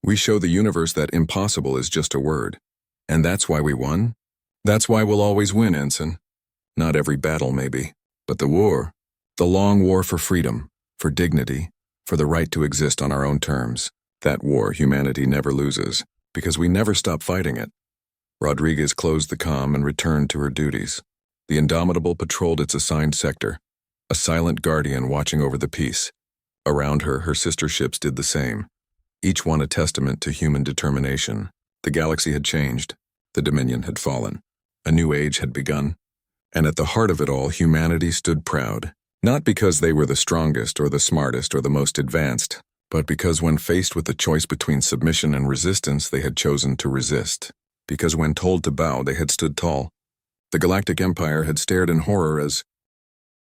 We show the universe that impossible is just a word. And that's why we won. That's why we'll always win, Ensign. Not every battle, maybe, but the war. The long war for freedom, for dignity, for the right to exist on our own terms. That war humanity never loses, because we never stop fighting it. Rodriguez closed the comm and returned to her duties. The Indomitable patrolled its assigned sector, a silent guardian watching over the peace. Around her, her sister ships did the same, each one a testament to human determination. The galaxy had changed. The Dominion had fallen. A new age had begun. And at the heart of it all, humanity stood proud. Not because they were the strongest or the smartest or the most advanced, but because when faced with the choice between submission and resistance, they had chosen to resist. Because when told to bow, they had stood tall. The Galactic Empire had stared in horror as